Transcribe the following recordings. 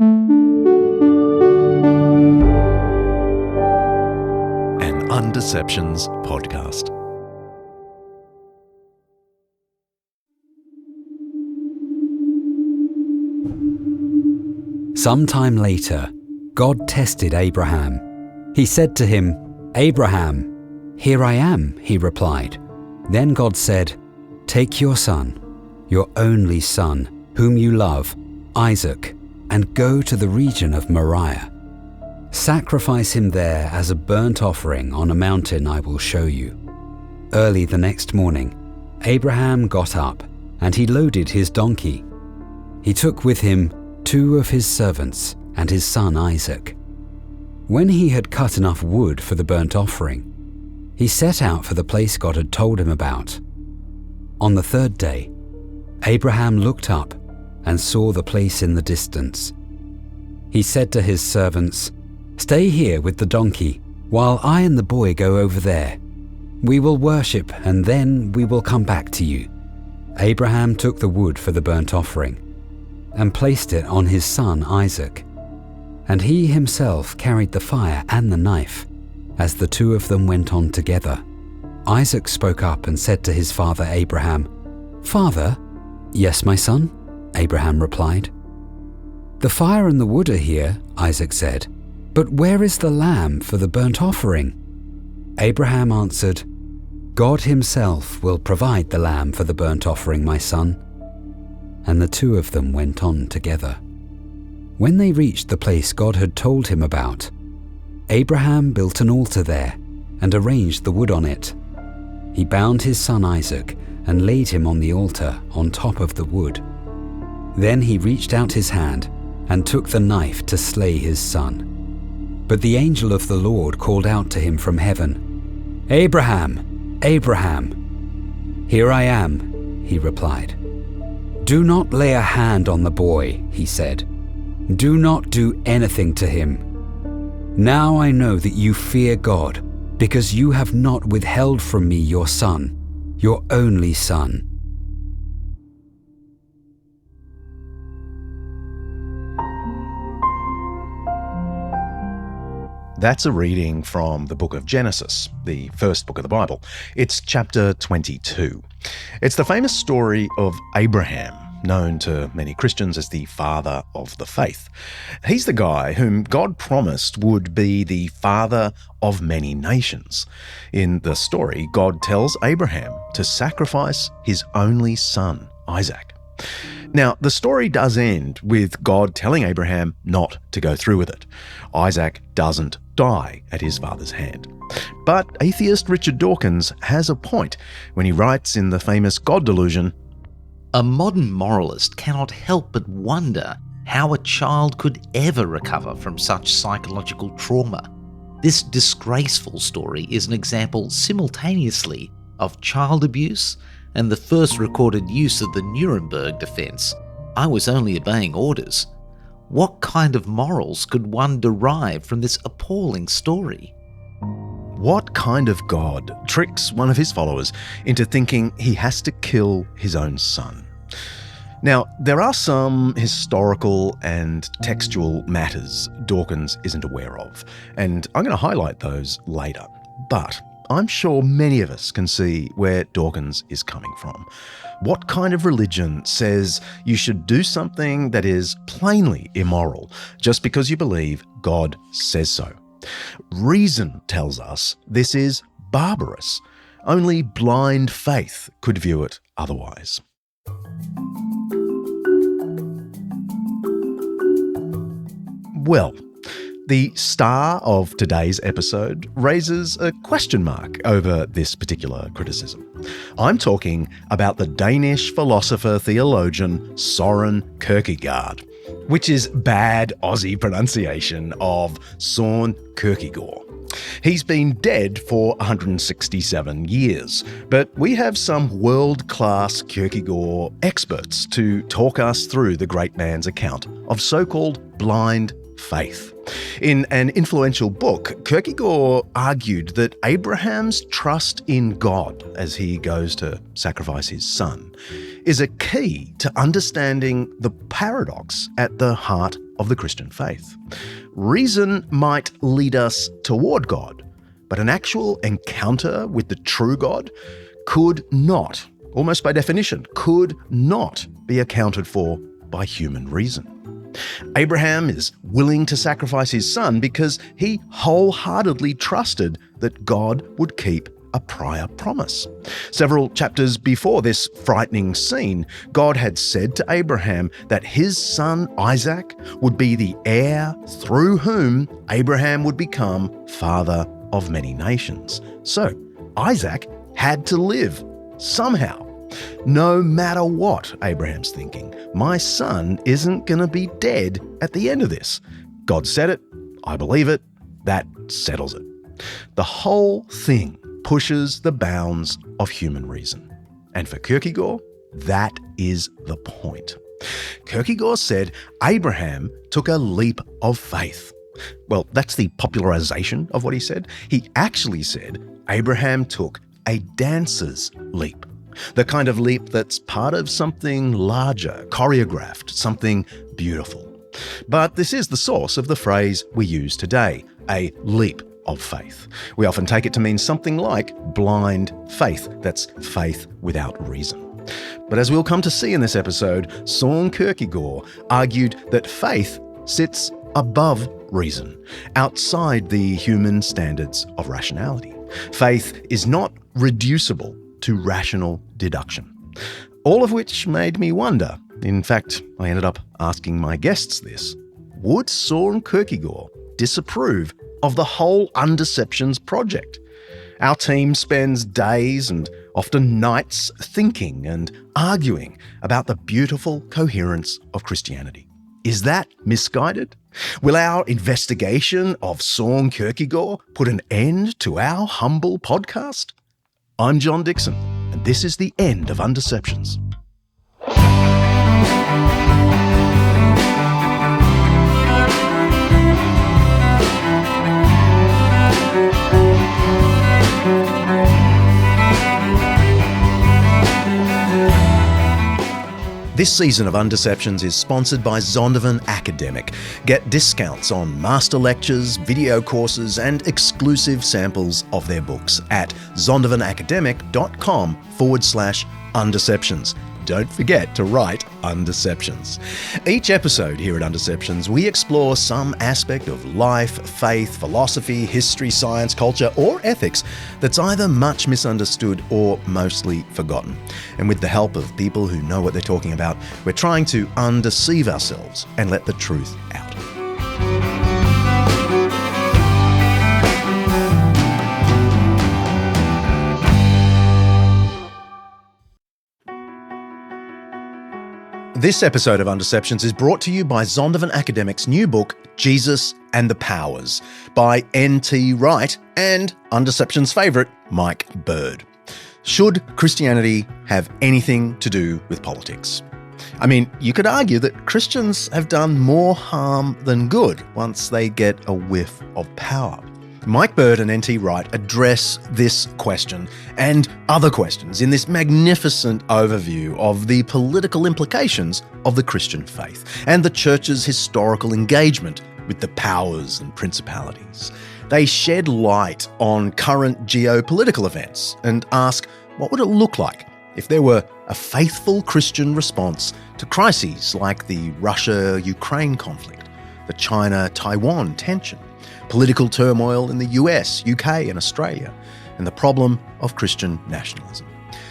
An Undeceptions podcast. Sometime later, God tested Abraham. He said to him, "Abraham." "Here I am," he replied. Then God said, "Take your son, your only son, whom you love, Isaac, and go to the region of Moriah. Sacrifice him there as a burnt offering on a mountain I will show you." Early the next morning, Abraham got up, and he loaded his donkey. He took with him 2 of his servants and his son Isaac. When he had cut enough wood for the burnt offering, he set out for the place God had told him about. On the 3rd day, Abraham looked up and saw the place in the distance. He said to his servants, "Stay here with the donkey, while I and the boy go over there. We will worship, and then we will come back to you." Abraham took the wood for the burnt offering and placed it on his son Isaac, and he himself carried the fire and the knife as the 2 of them went on together. Isaac spoke up and said to his father Abraham, "Father?" "Yes, my son," Abraham replied. "The fire and the wood are here," Isaac said, "but where is the lamb for the burnt offering?" Abraham answered, "God himself will provide the lamb for the burnt offering, my son." And the 2 of them went on together. When they reached the place God had told him about, Abraham built an altar there and arranged the wood on it. He bound his son Isaac and laid him on the altar on top of the wood. Then he reached out his hand and took the knife to slay his son. But the angel of the Lord called out to him from heaven, "Abraham, Abraham." "Here I am," he replied. "Do not lay a hand on the boy," he said. "Do not do anything to him. Now I know that you fear God, because you have not withheld from me your son, your only son." That's a reading from the book of Genesis, the first book of the Bible. It's chapter 22. It's the famous story of Abraham, known to many Christians as the father of the faith. He's the guy whom God promised would be the father of many nations. In the story, God tells Abraham to sacrifice his only son, Isaac. Now, the story does end with God telling Abraham not to go through with it. Isaac doesn't die at his father's hand. But atheist Richard Dawkins has a point when he writes in the famous God Delusion, "A modern moralist cannot help but wonder how a child could ever recover from such psychological trauma. This disgraceful story is an example simultaneously of child abuse and the first recorded use of the Nuremberg defense. I was only obeying orders. What kind of morals could one derive from this appalling story?" What kind of God tricks one of his followers into thinking he has to kill his own son? Now, there are some historical and textual matters Dawkins isn't aware of, and I'm going to highlight those later. But I'm sure many of us can see where Dawkins is coming from. What kind of religion says you should do something that is plainly immoral just because you believe God says so? Reason tells us this is barbarous. Only blind faith could view it otherwise. Well, the star of today's episode raises a question mark over this particular criticism. I'm talking about the Danish philosopher-theologian Soren Kierkegaard, which is bad Aussie pronunciation of Soren Kierkegaard. He's been dead for 167 years, but we have some world-class Kierkegaard experts to talk us through the great man's account of so-called blind faith. In an influential book, Kierkegaard argued that Abraham's trust in God as he goes to sacrifice his son is a key to understanding the paradox at the heart of the Christian faith. Reason might lead us toward God, but an actual encounter with the true God could not, almost by definition, could not be accounted for by human reason. Abraham is willing to sacrifice his son because he wholeheartedly trusted that God would keep a prior promise. Several chapters before this frightening scene, God had said to Abraham that his son Isaac would be the heir through whom Abraham would become father of many nations. So Isaac had to live somehow. No matter what, Abraham's thinking, my son isn't going to be dead at the end of this. God said it, I believe it, that settles it. The whole thing pushes the bounds of human reason. And for Kierkegaard, that is the point. Kierkegaard said Abraham took a leap of faith. Well, that's the popularization of what he said. He actually said Abraham took a dancer's leap. The kind of leap that's part of something larger, choreographed, something beautiful. But this is the source of the phrase we use today, a leap of faith. We often take it to mean something like blind faith, that's faith without reason. But as we'll come to see in this episode, Soren Kierkegaard argued that faith sits above reason, outside the human standards of rationality. Faith is not reducible to rational deduction. All of which made me wonder, in fact, I ended up asking my guests this, would Soren Kierkegaard disapprove of the whole Undeceptions project? Our team spends days and often nights thinking and arguing about the beautiful coherence of Christianity. Is that misguided? Will our investigation of Soren Kierkegaard put an end to our humble podcast? I'm John Dickson, and this is the end of Undeceptions. This season of Undeceptions is sponsored by Zondervan Academic. Get discounts on master lectures, video courses, and exclusive samples of their books at zondervanacademic.com/Undeceptions. Don't forget to write Undeceptions. Each episode here at Undeceptions, we explore some aspect of life, faith, philosophy, history, science, culture, or ethics that's either much misunderstood or mostly forgotten. And with the help of people who know what they're talking about, we're trying to undeceive ourselves and let the truth out. This episode of Undeceptions is brought to you by Zondervan Academic's new book, Jesus and the Powers, by N.T. Wright and Undeceptions' favourite, Mike Bird. Should Christianity have anything to do with politics? I mean, you could argue that Christians have done more harm than good once they get a whiff of power. Mike Bird and N.T. Wright address this question and other questions in this magnificent overview of the political implications of the Christian faith and the Church's historical engagement with the powers and principalities. They shed light on current geopolitical events and ask, what would it look like if there were a faithful Christian response to crises like the Russia-Ukraine conflict, the China-Taiwan tension, political turmoil in the US, UK, and Australia, and the problem of Christian nationalism.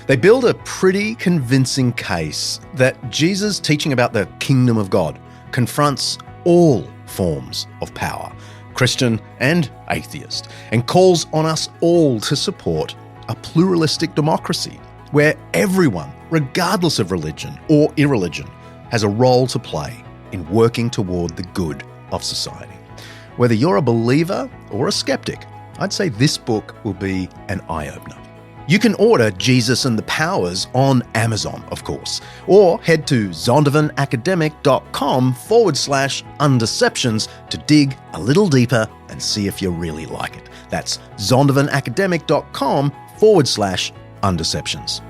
They build a pretty convincing case that Jesus' teaching about the kingdom of God confronts all forms of power, Christian and atheist, and calls on us all to support a pluralistic democracy where everyone, regardless of religion or irreligion, has a role to play in working toward the good of society. Whether you're a believer or a skeptic, I'd say this book will be an eye-opener. You can order Jesus and the Powers on Amazon, of course, or head to zondervanacademic.com/Undeceptions to dig a little deeper and see if you really like it. That's zondervanacademic.com/Undeceptions.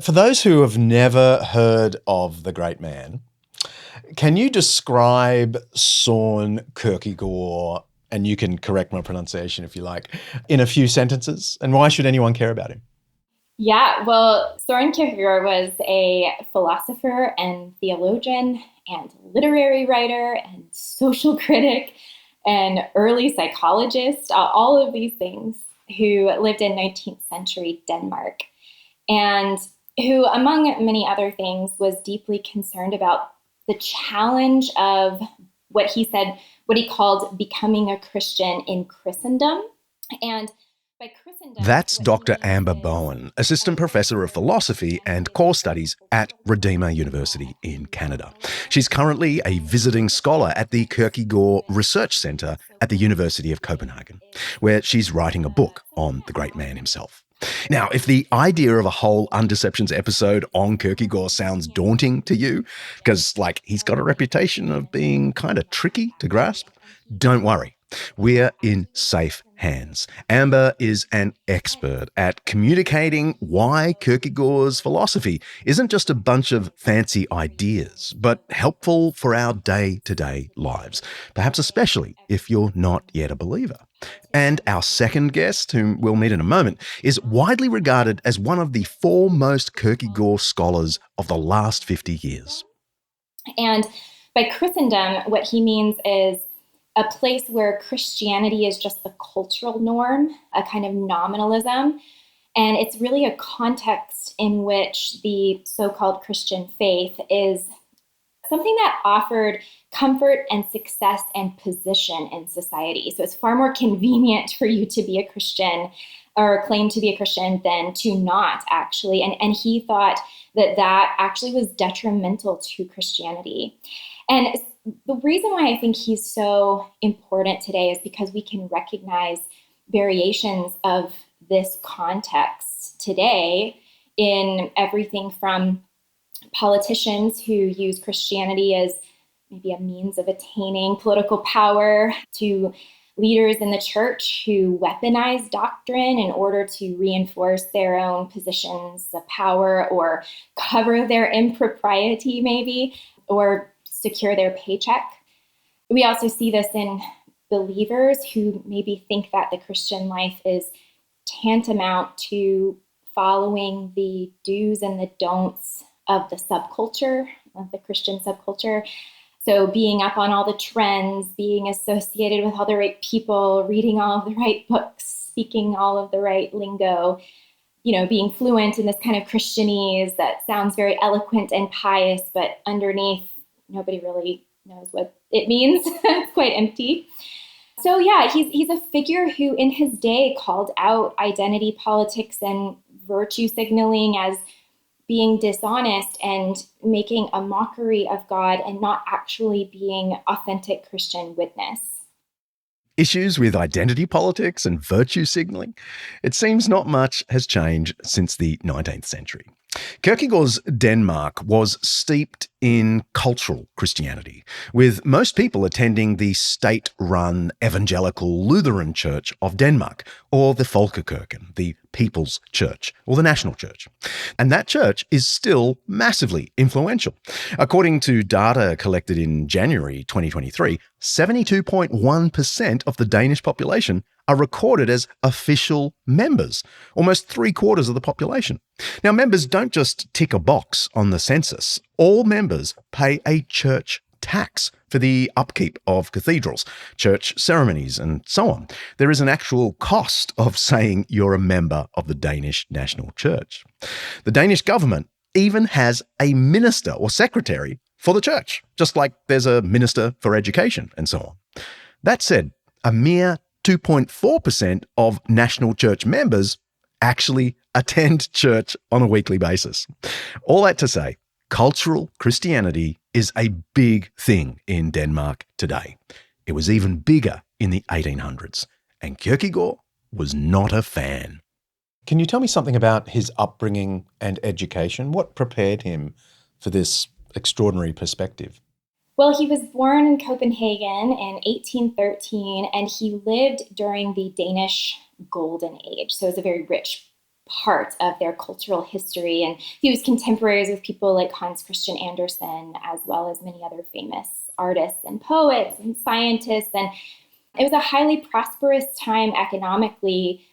For those who have never heard of the great man, can you describe Soren Kierkegaard, and you can correct my pronunciation if you like, in a few sentences? And why should anyone care about him? Yeah, well, Soren Kierkegaard was a philosopher and theologian and literary writer and social critic and early psychologist, all of these things, who lived in 19th century Denmark, and who, among many other things, was deeply concerned about the challenge of what he called becoming a Christian in Christendom. And by Christendom, That's Dr. Amber Bowen, Assistant Professor of Philosophy and Core Studies at Redeemer University in Canada. She's currently a visiting scholar at the Kierkegaard Research Centre at the University of Copenhagen, where she's writing a book on the great man himself. Now, if the idea of a whole Undeceptions episode on Kierkegaard sounds daunting to you, because, he's got a reputation of being kind of tricky to grasp, don't worry. We're in safe hands. Amber is an expert at communicating why Kierkegaard's philosophy isn't just a bunch of fancy ideas, but helpful for our day-to-day lives, perhaps especially if you're not yet a believer. And our second guest, whom we'll meet in a moment, is widely regarded as one of the foremost Kierkegaard scholars of the last 50 years. And by Christendom, what he means is a place where Christianity is just the cultural norm, a kind of nominalism. And it's really a context in which the so-called Christian faith is something that offered comfort and success and position in society. So it's far more convenient for you to be a Christian or claim to be a Christian than to not, actually. And he thought that actually was detrimental to Christianity. And the reason why I think he's so important today is because we can recognize variations of this context today in everything from politicians who use Christianity as maybe a means of attaining political power, to leaders in the church who weaponize doctrine in order to reinforce their own positions of power or cover their impropriety, maybe, or secure their paycheck. We also see this in believers who maybe think that the Christian life is tantamount to following the do's and the don'ts of the subculture, of the Christian subculture. So being up on all the trends, being associated with all the right people, reading all of the right books, speaking all of the right lingo, being fluent in this kind of Christianese that sounds very eloquent and pious, but underneath, nobody really knows what it means. It's quite empty. So yeah, he's a figure who in his day called out identity politics and virtue signaling as being dishonest and making a mockery of God and not actually being authentic Christian witness. Issues with identity politics and virtue signaling? It seems not much has changed since the 19th century. Kierkegaard's Denmark was steeped in cultural Christianity, with most people attending the state-run evangelical Lutheran Church of Denmark, or the Folkekirken, the People's Church, or the National Church. And that church is still massively influential. According to data collected in January 2023, 72.1% of the Danish population are recorded as official members, almost 3/4 of the population. Now, members don't just tick a box on the census. All members pay a church tax for the upkeep of cathedrals, church ceremonies, and so on. There is an actual cost of saying you're a member of the Danish National Church. The Danish government even has a minister or secretary for the church, just like there's a minister for education and so on. That said, a mere 2.4% of National Church members actually attend church on a weekly basis. All that to say, cultural Christianity is a big thing in Denmark today. It was even bigger in the 1800s, and Kierkegaard was not a fan. Can you tell me something about his upbringing and education? What prepared him for this extraordinary perspective? Well, he was born in Copenhagen in 1813, and he lived during the Danish Golden Age. So it was a very rich part of their cultural history. And he was contemporaries with people like Hans Christian Andersen, as well as many other famous artists and poets and scientists. And it was a highly prosperous time economically.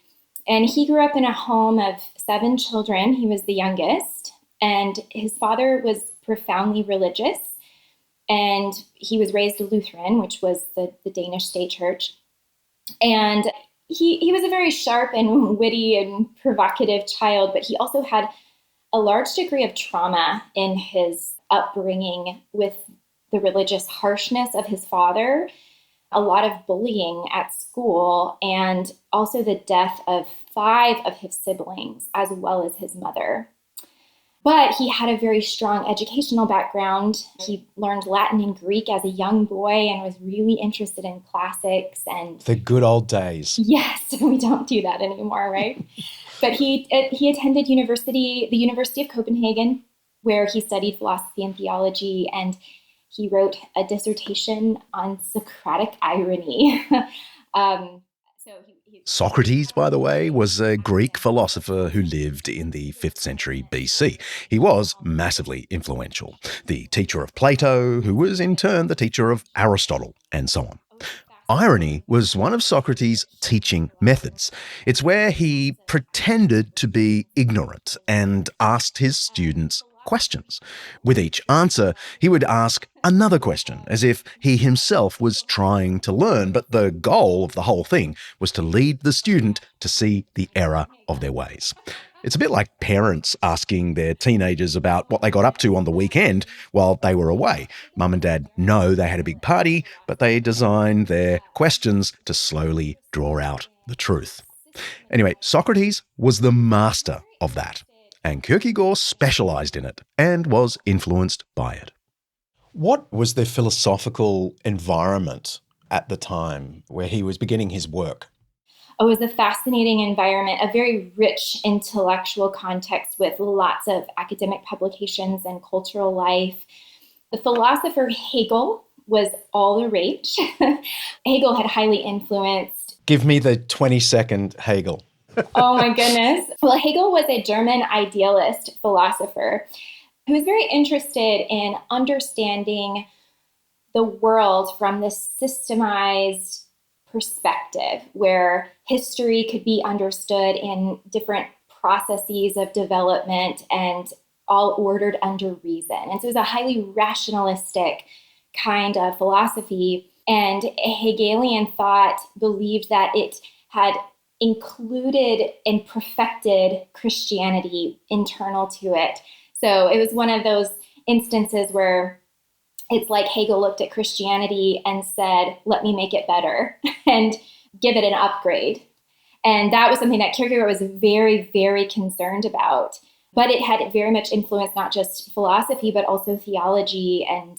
And he grew up in a home of 7 children. He was the youngest. And his father was profoundly religious. And he was raised a Lutheran, which was the Danish state church. And he was a very sharp and witty and provocative child, but he also had a large degree of trauma in his upbringing with the religious harshness of his father, a lot of bullying at school, and also the death of 5 of his siblings, as well as his mother. But he had a very strong educational background. He learned Latin and Greek as a young boy and was really interested in classics. And the good old days. Yes, we don't do that anymore, right? But he attended the University of Copenhagen, where he studied philosophy and theology, and he wrote a dissertation on Socratic irony. Socrates, by the way, was a Greek philosopher who lived in the 5th century BC. He was massively influential, the teacher of Plato, who was in turn the teacher of Aristotle, and so on. Irony was one of Socrates' teaching methods. It's where he pretended to be ignorant and asked his students questions. With each answer, he would ask another question, as if he himself was trying to learn, but the goal of the whole thing was to lead the student to see the error of their ways. It's a bit like parents asking their teenagers about what they got up to on the weekend while they were away. Mum and dad know they had a big party, but they design their questions to slowly draw out the truth. Anyway, Socrates was the master of that. And Kierkegaard specialised in it and was influenced by it. What was the philosophical environment at the time where he was beginning his work? It was a fascinating environment, a very rich intellectual context with lots of academic publications and cultural life. The philosopher Hegel was all the rage. Hegel had highly influenced... Give me the 20-second Hegel. Oh my goodness. Well, Hegel was a German idealist philosopher who was very interested in understanding the world from this systemized perspective, where history could be understood in different processes of development and all ordered under reason. And so it was a highly rationalistic kind of philosophy. And Hegelian thought believed that it had included and perfected Christianity internal to it. So it was one of those instances where it's like Hegel looked at Christianity and said, let me make it better and give it an upgrade. And that was something that Kierkegaard was very, very concerned about. But it had very much influenced not just philosophy, but also theology, and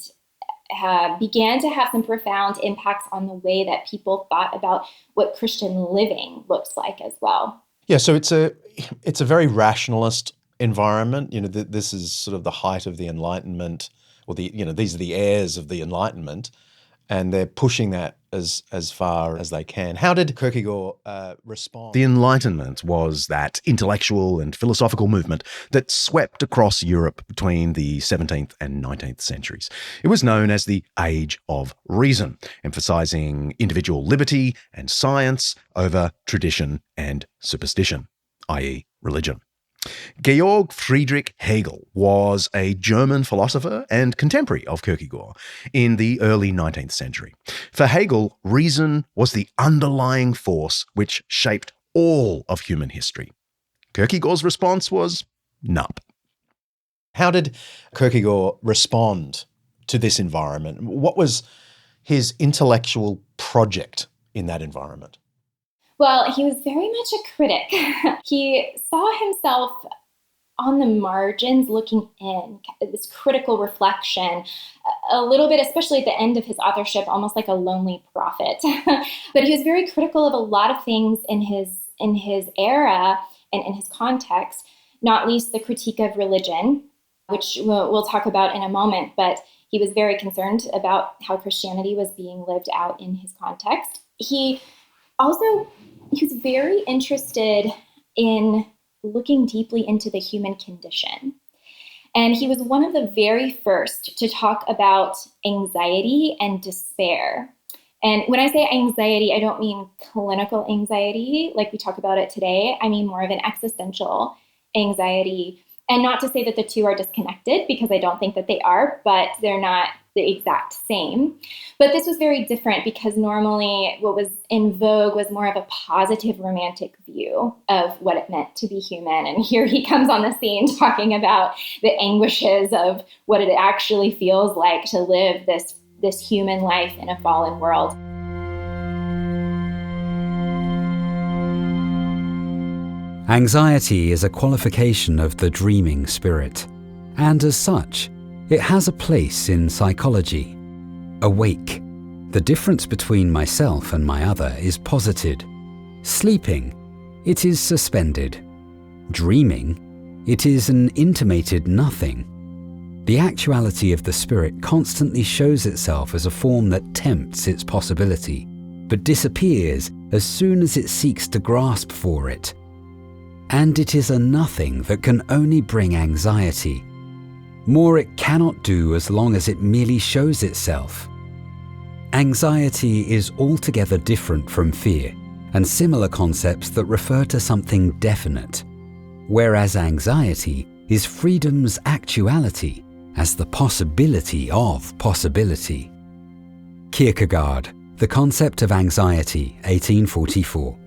began to have some profound impacts on the way that people thought about what Christian living looks like as well. Yeah, so it's a very rationalist environment. You know, this is sort of the height of the Enlightenment, or these are the heirs of the Enlightenment, and they're pushing that as far as they can. How did Kierkegaard respond? The Enlightenment was that intellectual and philosophical movement that swept across Europe between the 17th and 19th centuries. It was known as the Age of Reason, emphasizing individual liberty and science over tradition and superstition, i.e. religion. Georg Friedrich Hegel was a German philosopher and contemporary of Kierkegaard in the early 19th century. For Hegel, reason was the underlying force which shaped all of human history. Kierkegaard's response was nup. How did Kierkegaard respond to this environment? What was his intellectual project in that environment? Well, he was very much a critic. He saw himself on the margins looking in, this critical reflection, a little bit, especially at the end of his authorship, almost like a lonely prophet. But he was very critical of a lot of things in his era and in his context, not least the critique of religion, which we'll talk about in a moment. But he was very concerned about how Christianity was being lived out in his context. He was very interested in looking deeply into the human condition. And he was one of the very first to talk about anxiety and despair. And when I say anxiety, I don't mean clinical anxiety like we talk about it today. I mean more of an existential anxiety. And not to say that the two are disconnected, because I don't think that they are, but they're not the exact same. But this was very different because normally what was in vogue was more of a positive romantic view of what it meant to be human. And here he comes on the scene talking about the anguishes of what it actually feels like to live this human life in a fallen world. Anxiety is a qualification of the dreaming spirit, and as such, it has a place in psychology. Awake. The difference between myself and my other is posited. Sleeping. It is suspended. Dreaming. It is an intimated nothing. The actuality of the spirit constantly shows itself as a form that tempts its possibility, but disappears as soon as it seeks to grasp for it. And it is a nothing that can only bring anxiety. More it cannot do as long as it merely shows itself. Anxiety is altogether different from fear, and similar concepts that refer to something definite, whereas anxiety is freedom's actuality as the possibility of possibility. Kierkegaard, The Concept of Anxiety, 1844.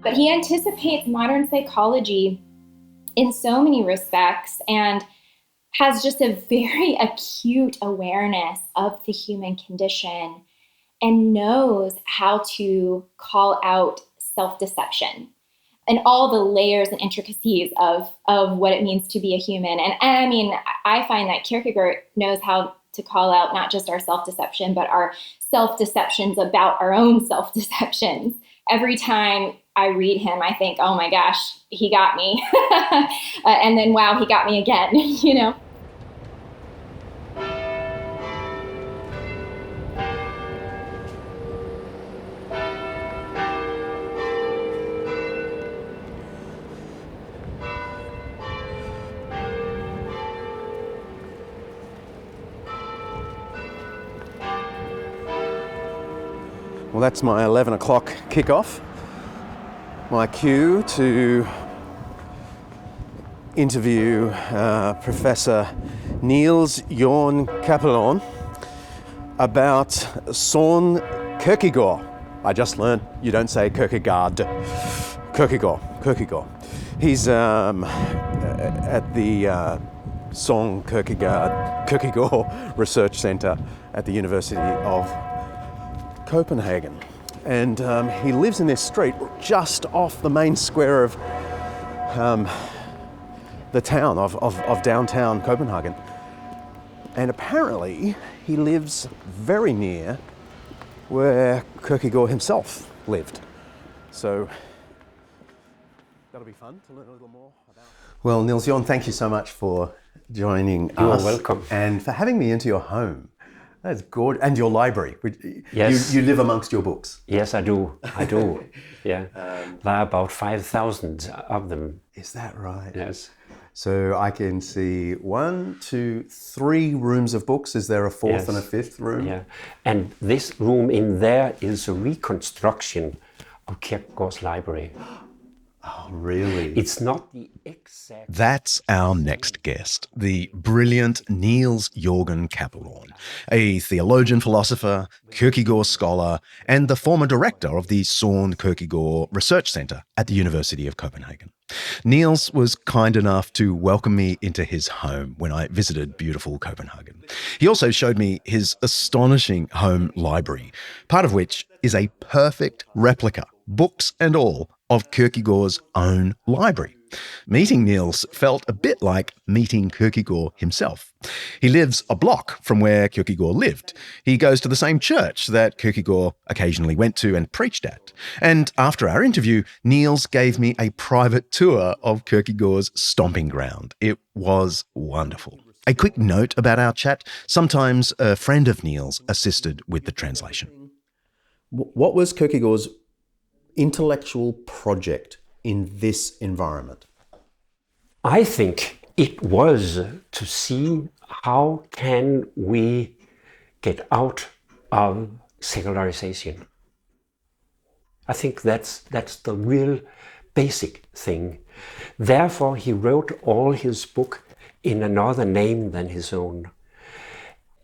But he anticipates modern psychology in so many respects and has just a very acute awareness of the human condition and knows how to call out self-deception and all the layers and intricacies of what it means to be a human. And I mean, I find that Kierkegaard knows how to call out not just our self-deception, but our self-deceptions about our own self-deceptions. Every time I read him, I think, oh my gosh, he got me. And then, wow, he got me again, you know? Well, that's my 11 o'clock kickoff. My cue to interview Professor Niels Jorn Kapelon about Soren Kierkegaard. I just learned you don't say Kierkegaard. Kierkegaard. He's at the Soren Kierkegaard Research Center at the University of Copenhagen. And he lives in this street just off the main square of the town of downtown Copenhagen. And apparently he lives very near where Kierkegaard himself lived. So that'll be fun to learn a little more about. Well, Niels Jorn, thank you so much for joining us. You're welcome. And for having me into your home. That's good. And your library. Yes. You live amongst your books. Yes, I do. Yeah. There are about 5,000 of them. Is that right? Yes. So I can see 1, 2, 3 rooms of books. Is there a fourth and a fifth room? Yeah. And this room in there is a reconstruction of Kierkegaard's library. Oh, really? It's not the exact... That's our next guest, the brilliant Niels Jorgen Kapelon, a theologian, philosopher, Kierkegaard scholar, and the former director of the Soren Kierkegaard Research Center at the University of Copenhagen. Niels was kind enough to welcome me into his home when I visited beautiful Copenhagen. He also showed me his astonishing home library, part of which is a perfect replica, books and all, of Kierkegaard's own library. Meeting Niels felt a bit like meeting Kierkegaard himself. He lives a block from where Kierkegaard lived. He goes to the same church that Kierkegaard occasionally went to and preached at. And after our interview, Niels gave me a private tour of Kierkegaard's stomping ground. It was wonderful. A quick note about our chat. Sometimes a friend of Niels assisted with the translation. What was Kierkegaard's intellectual project in this environment? I think it was to see how can we get out of secularization. I think that's the real basic thing. Therefore, he wrote all his book in another name than his own,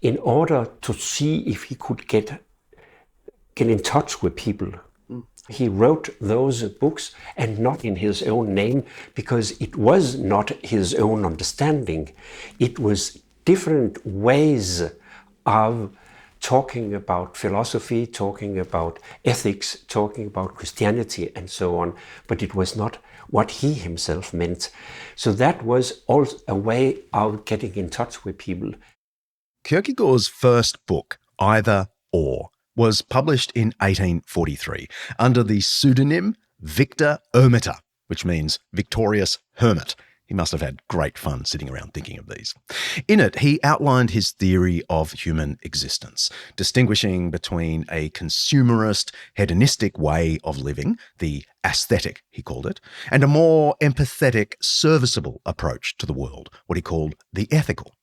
in order to see if he could get in touch with people. He wrote those books and not in his own name, because it was not his own understanding. It was different ways of talking about philosophy, talking about ethics, talking about Christianity and so on, but it was not what he himself meant. So that was also a way of getting in touch with people. Kierkegaard's first book, Either Or, was published in 1843 under the pseudonym Victor Ermita, which means victorious hermit. He must have had great fun sitting around thinking of these. In it, he outlined his theory of human existence, distinguishing between a consumerist, hedonistic way of living, the aesthetic, he called it, and a more empathetic, serviceable approach to the world, what he called the ethical.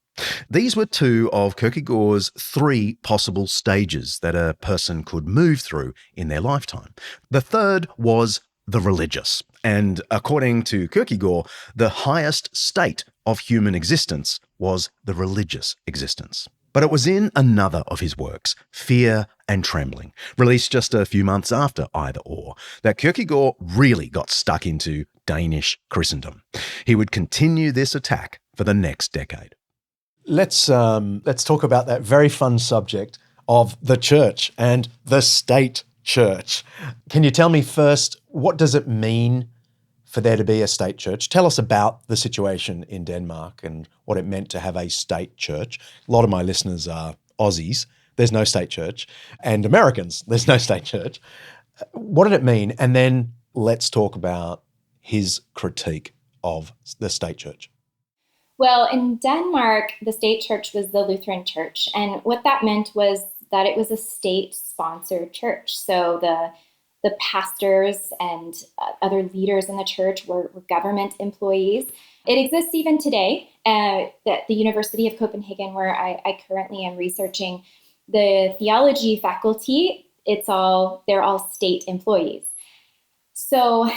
These were two of Kierkegaard's three possible stages that a person could move through in their lifetime. The third was the religious, and according to Kierkegaard, the highest state of human existence was the religious existence. But it was in another of his works, Fear and Trembling, released just a few months after Either Or, that Kierkegaard really got stuck into Danish Christendom. He would continue this attack for the next decade. Let's talk about that very fun subject of the church and the state church. Can you tell me first, what does it mean for there to be a state church? Tell us about the situation in Denmark and what it meant to have a state church. A lot of my listeners are Aussies. There's no state church. And Americans, there's no state church. What did it mean? And then let's talk about his critique of the state church. Well, in Denmark, the state church was the Lutheran church. And what that meant was that it was a state-sponsored church. So the pastors and other leaders in the church were government employees. It exists even today at the University of Copenhagen, where I currently am researching the theology faculty. They're all state employees. So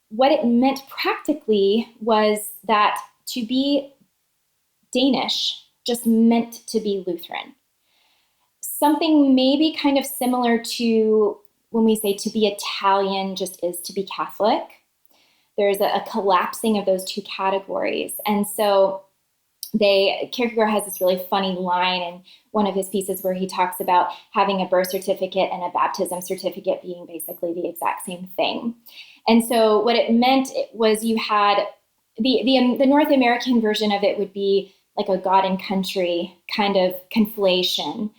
what it meant practically was that to be Danish just meant to be Lutheran. Something maybe kind of similar to when we say to be Italian just is to be Catholic. There's a collapsing of those two categories. And so Kierkegaard has this really funny line in one of his pieces where he talks about having a birth certificate and a baptism certificate being basically the exact same thing. And so what it meant was you had the North American version of it would be like a God and country kind of conflation.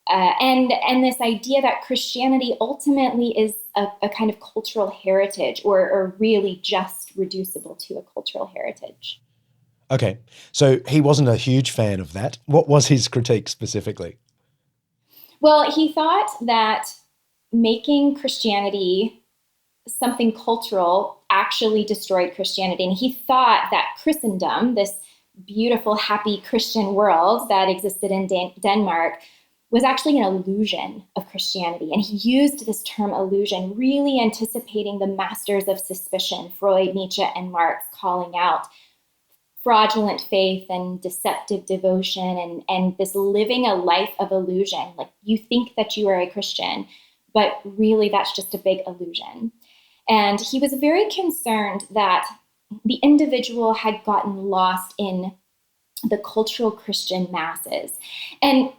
And this idea that Christianity ultimately is a kind of cultural heritage or really just reducible to a cultural heritage. Okay, so he wasn't a huge fan of that. What was his critique specifically? Well, he thought that making Christianity something cultural actually destroyed Christianity. And he thought that Christendom, this beautiful, happy Christian world that existed in Denmark, was actually an illusion of Christianity. And he used this term illusion, really anticipating the masters of suspicion, Freud, Nietzsche, and Marx, calling out fraudulent faith and deceptive devotion and this living a life of illusion. Like you think that you are a Christian, but really that's just a big illusion. And he was very concerned that the individual had gotten lost in the cultural Christian masses. And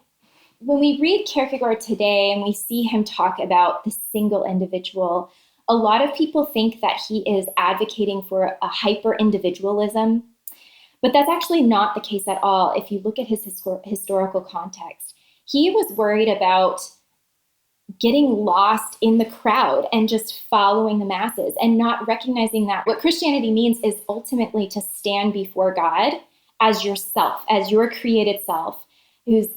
when we read Kierkegaard today and we see him talk about the single individual, a lot of people think that he is advocating for a hyper-individualism. But that's actually not the case at all. If you look at his historical context, he was worried about getting lost in the crowd and just following the masses and not recognizing that what Christianity means is ultimately to stand before God as yourself, as your created self, who's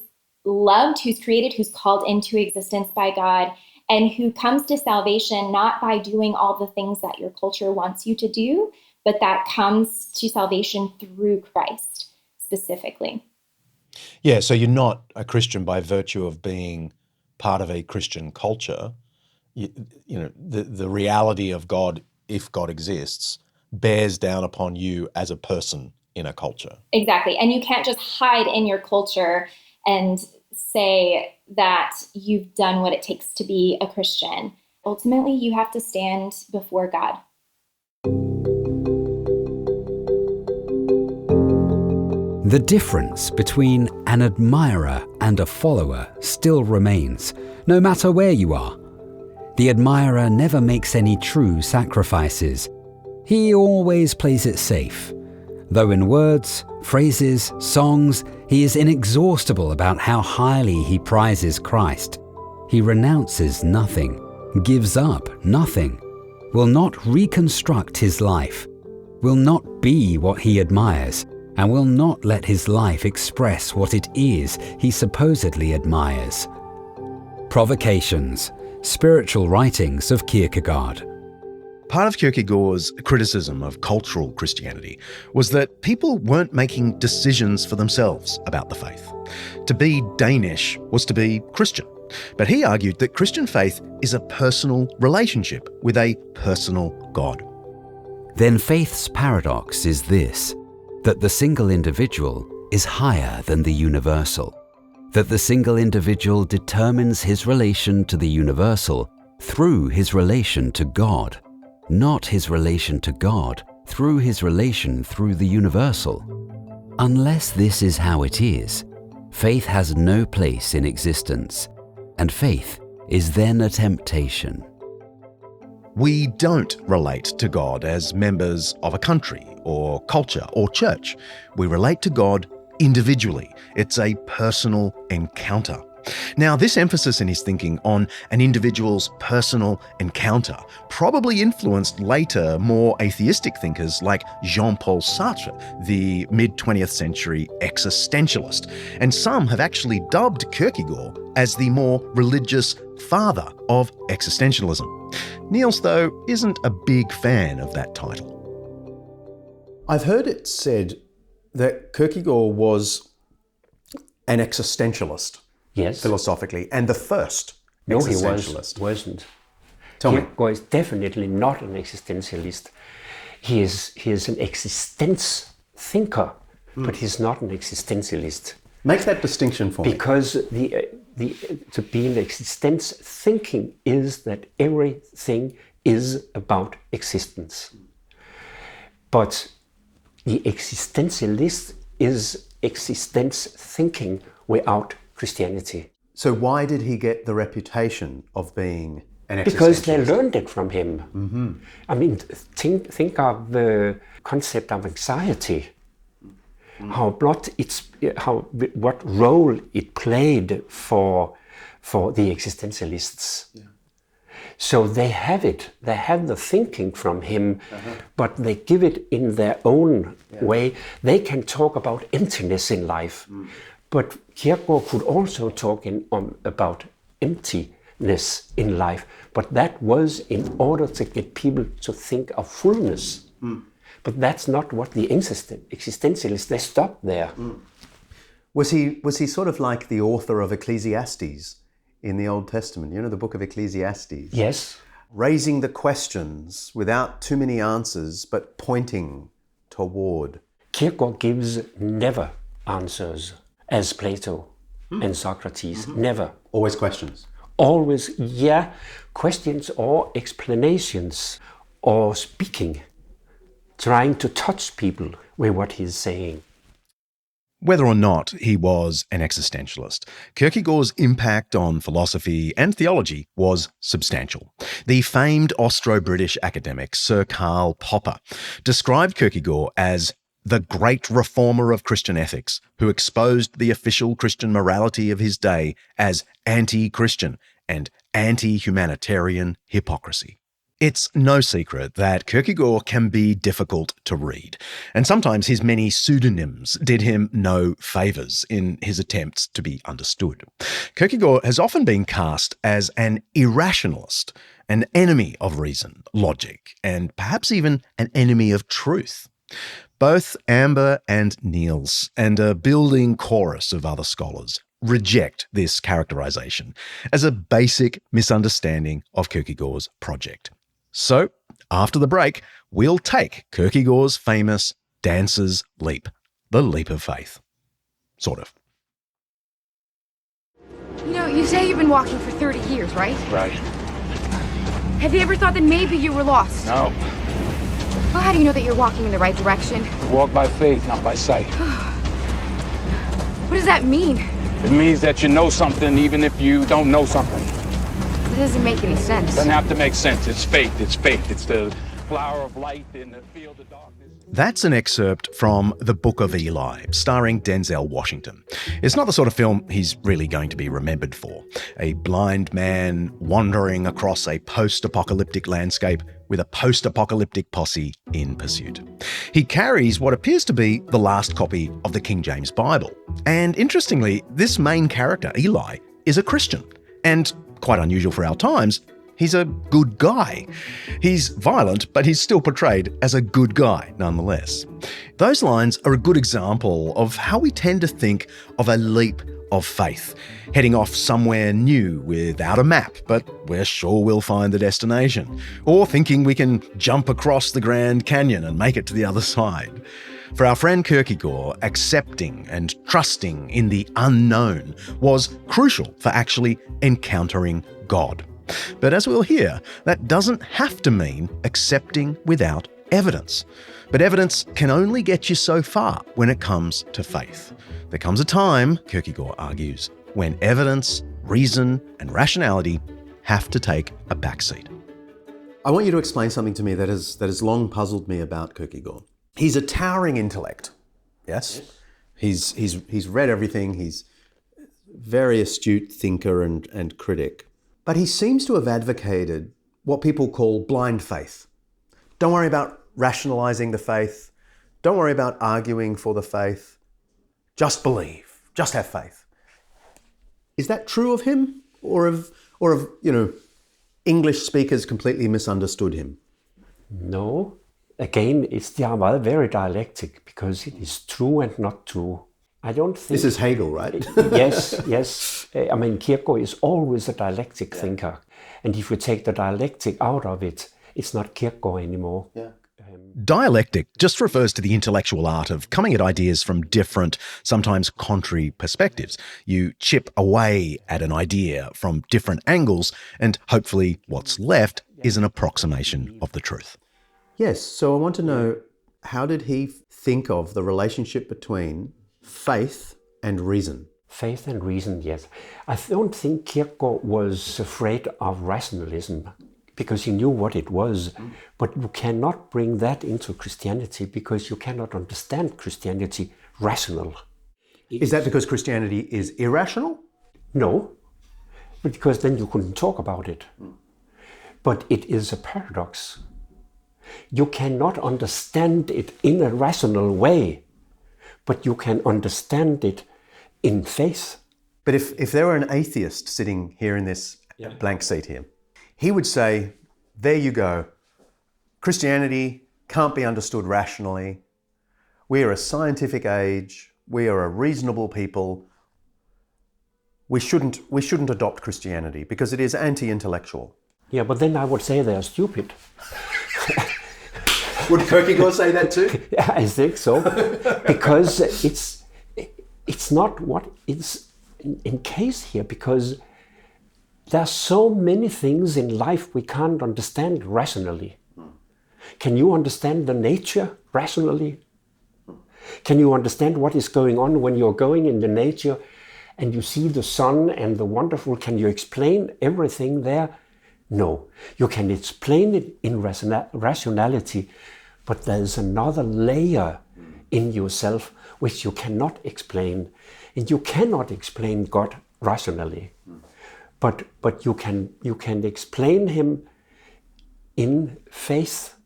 loved, who's created, who's called into existence by God, and who comes to salvation not by doing all the things that your culture wants you to do, but that comes to salvation through Christ specifically. Yeah, so you're not a Christian by virtue of being part of a Christian culture. You know, the reality of God, if God exists, bears down upon you as a person in a culture. Exactly. And you can't just hide in your culture and say that you've done what it takes to be a Christian. Ultimately, you have to stand before God. The difference between an admirer and a follower still remains, no matter where you are. The admirer never makes any true sacrifices. He always plays it safe. Though in words, phrases, songs, he is inexhaustible about how highly he prizes Christ. He renounces nothing, gives up nothing, will not reconstruct his life, will not be what he admires, and will not let his life express what it is he supposedly admires. Provocations, spiritual writings of Kierkegaard. Part of Kierkegaard's criticism of cultural Christianity was that people weren't making decisions for themselves about the faith. To be Danish was to be Christian. But he argued that Christian faith is a personal relationship with a personal God. Then faith's paradox is this, that the single individual is higher than the universal, that the single individual determines his relation to the universal through his relation to God, not his relation to God through his relation through the universal. Unless this is how it is, faith has no place in existence, and faith is then a temptation. We don't relate to God as members of a country or culture or church. We relate to God individually. It's a personal encounter. Now, this emphasis in his thinking on an individual's personal encounter probably influenced later, more atheistic thinkers like Jean-Paul Sartre, the mid-20th century existentialist. And some have actually dubbed Kierkegaard as the more religious father of existentialism. Niels, though, isn't a big fan of that title. I've heard it said that Kierkegaard was an existentialist. Yes. Philosophically, and the first No, he existentialist. wasn't. Tell me. Kierkegaard is definitely not an existentialist. He is an existence thinker, but he's not an existentialist. Make that distinction for me. Because to be an existence thinking is that everything is about existence. But the existentialist is existence thinking without Christianity. So why did he get the reputation of being an existentialist? Because they learned it from him. Mm-hmm. I mean, think of the concept of anxiety. What role it played for the existentialists. Yeah. So they have it. They have the thinking from him, but they give it in their own way. They can talk about emptiness in life, but Kierkegaard could also talk about emptiness in life. But that was in order to get people to think of fullness. But that's not what the existentialists, they stopped there. Was he sort of like the author of Ecclesiastes in the Old Testament? You know, the book of Ecclesiastes? Yes. Raising the questions without too many answers, but pointing toward. Kierkegaard gives never answers, as Plato and Socrates, never. Always questions. Always, questions or explanations or speaking, trying to touch people with what he's saying. Whether or not he was an existentialist, Kierkegaard's impact on philosophy and theology was substantial. The famed Austro-British academic Sir Karl Popper described Kierkegaard as the great reformer of Christian ethics, who exposed the official Christian morality of his day as anti-Christian and anti-humanitarian hypocrisy. It's no secret that Kierkegaard can be difficult to read, and sometimes his many pseudonyms did him no favours in his attempts to be understood. Kierkegaard has often been cast as an irrationalist, an enemy of reason, logic, and perhaps even an enemy of truth. Both Amber and Niels, and a building chorus of other scholars, reject this characterization as a basic misunderstanding of Kierkegaard's project. So, after the break, we'll take Kierkegaard's famous dancer's leap, the leap of faith. Sort of. You know, you say you've been walking for 30 years, right? Right. Have you ever thought that maybe you were lost? No. Well, how do you know that you're walking in the right direction? Walk by faith, not by sight. What does that mean? It means that you know something even if you don't know something. That doesn't make any sense. Doesn't have to make sense. It's faith. It's faith. It's the flower of light in the field of darkness. That's an excerpt from The Book of Eli, starring Denzel Washington. It's not the sort of film he's really going to be remembered for. A blind man wandering across a post-apocalyptic landscape with a post-apocalyptic posse in pursuit. He carries what appears to be the last copy of the King James Bible. And interestingly, this main character, Eli, is a Christian. And quite unusual for our times, he's a good guy. He's violent, but he's still portrayed as a good guy nonetheless. Those lines are a good example of how we tend to think of a leap of faith, heading off somewhere new without a map, but we're sure we'll find the destination, or thinking we can jump across the Grand Canyon and make it to the other side. For our friend Kierkegaard, accepting and trusting in the unknown was crucial for actually encountering God. But as we'll hear, that doesn't have to mean accepting without evidence. But evidence can only get you so far when it comes to faith. There comes a time, Kierkegaard argues, when evidence, reason, and rationality have to take a backseat. I want you to explain something to me that has long puzzled me about Kierkegaard. He's a towering intellect, yes? He's read everything, he's a very astute thinker and critic. But he seems to have advocated what people call blind faith. Don't worry about rationalizing the faith. Don't worry about arguing for the faith. Just believe. Just have faith. Is that true of him? Or have English speakers completely misunderstood him? No. Again, they are very dialectic because it is true and not true. I don't think... This is Hegel, right? Yes. I mean, Kierkegaard is always a dialectic thinker. And if you take the dialectic out of it, it's not Kierkegaard anymore. Yeah. Dialectic just refers to the intellectual art of coming at ideas from different, sometimes contrary perspectives. You chip away at an idea from different angles, and hopefully what's left is an approximation of the truth. Yes, so I want to know, how did he think of the relationship between faith and reason? Faith and reason, yes. I don't think Kierkegaard was afraid of rationalism because he knew what it was. But you cannot bring that into Christianity because you cannot understand Christianity rational. Is that because Christianity is irrational? No, because then you couldn't talk about it. But it is a paradox. You cannot understand it in a rational way, but you can understand it in faith. But if there were an atheist sitting here in this blank seat here, he would say, there you go. Christianity can't be understood rationally. We are a scientific age. We are a reasonable people. We shouldn't adopt Christianity because it is anti-intellectual. Yeah, but then I would say they are stupid. Would Kierkegaard say that too? Yeah, I think so. Because it's not what is in case here, because there are so many things in life we can't understand rationally. Can you understand the nature rationally? Can you understand what is going on when you're going in the nature and you see the sun and the wonderful? Can you explain everything there? No. You can explain it in rationality, but there's another layer in yourself which you cannot explain. And you cannot explain God rationally. But you can explain him in faith?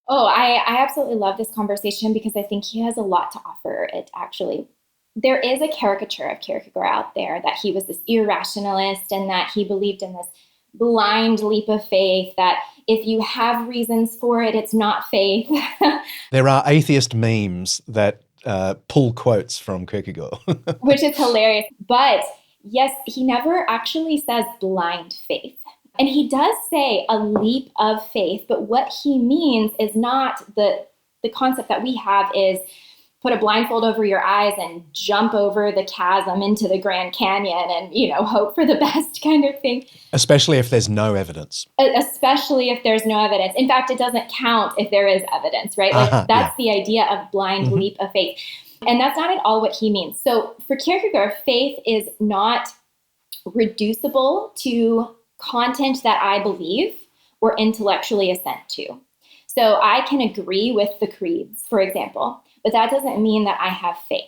Oh, I absolutely love this conversation because I think he has a lot to offer it, actually. There is a caricature of Kierkegaard out there that he was this irrationalist and that he believed in this blind leap of faith, that if you have reasons for it, it's not faith. There are atheist memes that pull quotes from Kierkegaard. Which is hilarious. But yes, he never actually says blind faith. And he does say a leap of faith, but what he means is not the concept that we have is put a blindfold over your eyes and jump over the chasm into the Grand Canyon and, hope for the best kind of thing. Especially if there's no evidence. Especially if there's no evidence. In fact, it doesn't count if there is evidence, right? That's the idea of blind leap of faith. And that's not at all what he means. So for Kierkegaard, faith is not reducible to content that I believe or intellectually assent to. So I can agree with the creeds, for example, but that doesn't mean that I have faith.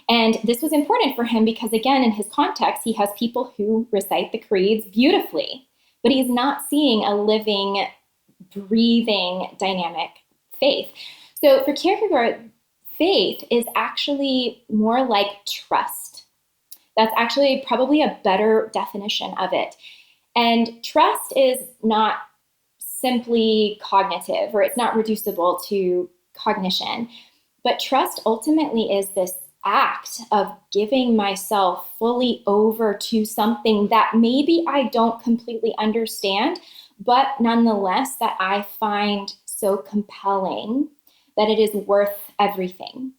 And this was important for him because, again, in his context, he has people who recite the creeds beautifully, but he's not seeing a living, breathing, dynamic faith. So for Kierkegaard, faith is actually more like trust. That's actually probably a better definition of it. And trust is not simply cognitive, or it's not reducible to cognition. But trust ultimately is this act of giving myself fully over to something that maybe I don't completely understand, but nonetheless that I find so compelling that it is worth everything.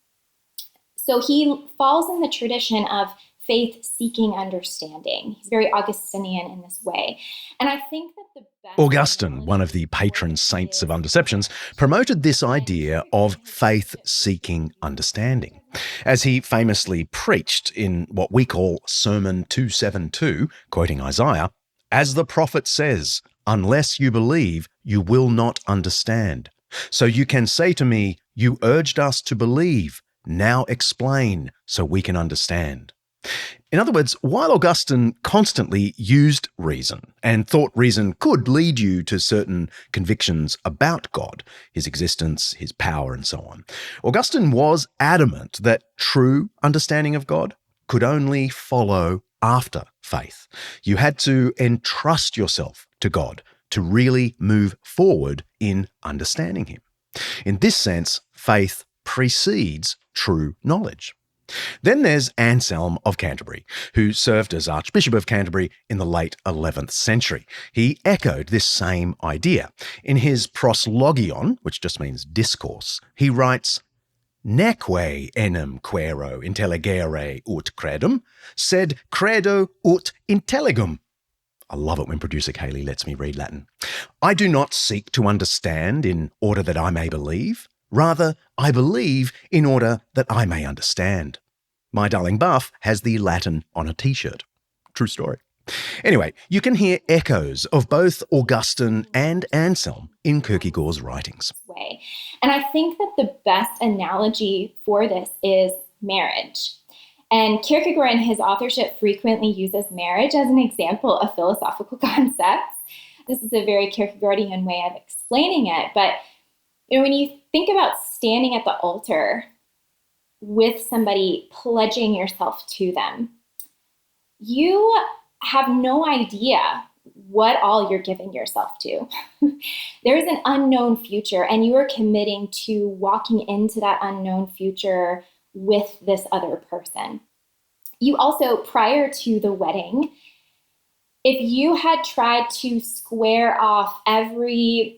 So he falls in the tradition of faith-seeking understanding. He's very Augustinian in this way. And I think that the best... Augustine, one of the patron saints of Undeceptions, promoted this idea of faith-seeking understanding, as he famously preached in what we call Sermon 272, quoting Isaiah, "As the prophet says, unless you believe, you will not understand. So you can say to me, you urged us to believe, now explain so we can understand." In other words, while Augustine constantly used reason and thought reason could lead you to certain convictions about God, his existence, his power, and so on, Augustine was adamant that true understanding of God could only follow after faith. You had to entrust yourself to God to really move forward in understanding him. In this sense, faith precedes true knowledge. Then there's Anselm of Canterbury, who served as Archbishop of Canterbury in the late 11th century. He echoed this same idea. In his Proslogion, which just means discourse, he writes, "Neque enim quaero intelligere ut credum, sed credo ut intelligum." I love it when producer Kaley lets me read Latin. "I do not seek to understand in order that I may believe. Rather, I believe in order that I may understand." My darling Buff has the Latin on a t-shirt. True story. Anyway, you can hear echoes of both Augustine and Anselm in Kierkegaard's writings. And I think that the best analogy for this is marriage. And Kierkegaard in his authorship frequently uses marriage as an example of philosophical concepts. This is a very Kierkegaardian way of explaining it, but when you think about standing at the altar with somebody, pledging yourself to them, you have no idea what all you're giving yourself to. There's an unknown future, and you are committing to walking into that unknown future with this other person. You also, prior to the wedding, if you had tried to square off every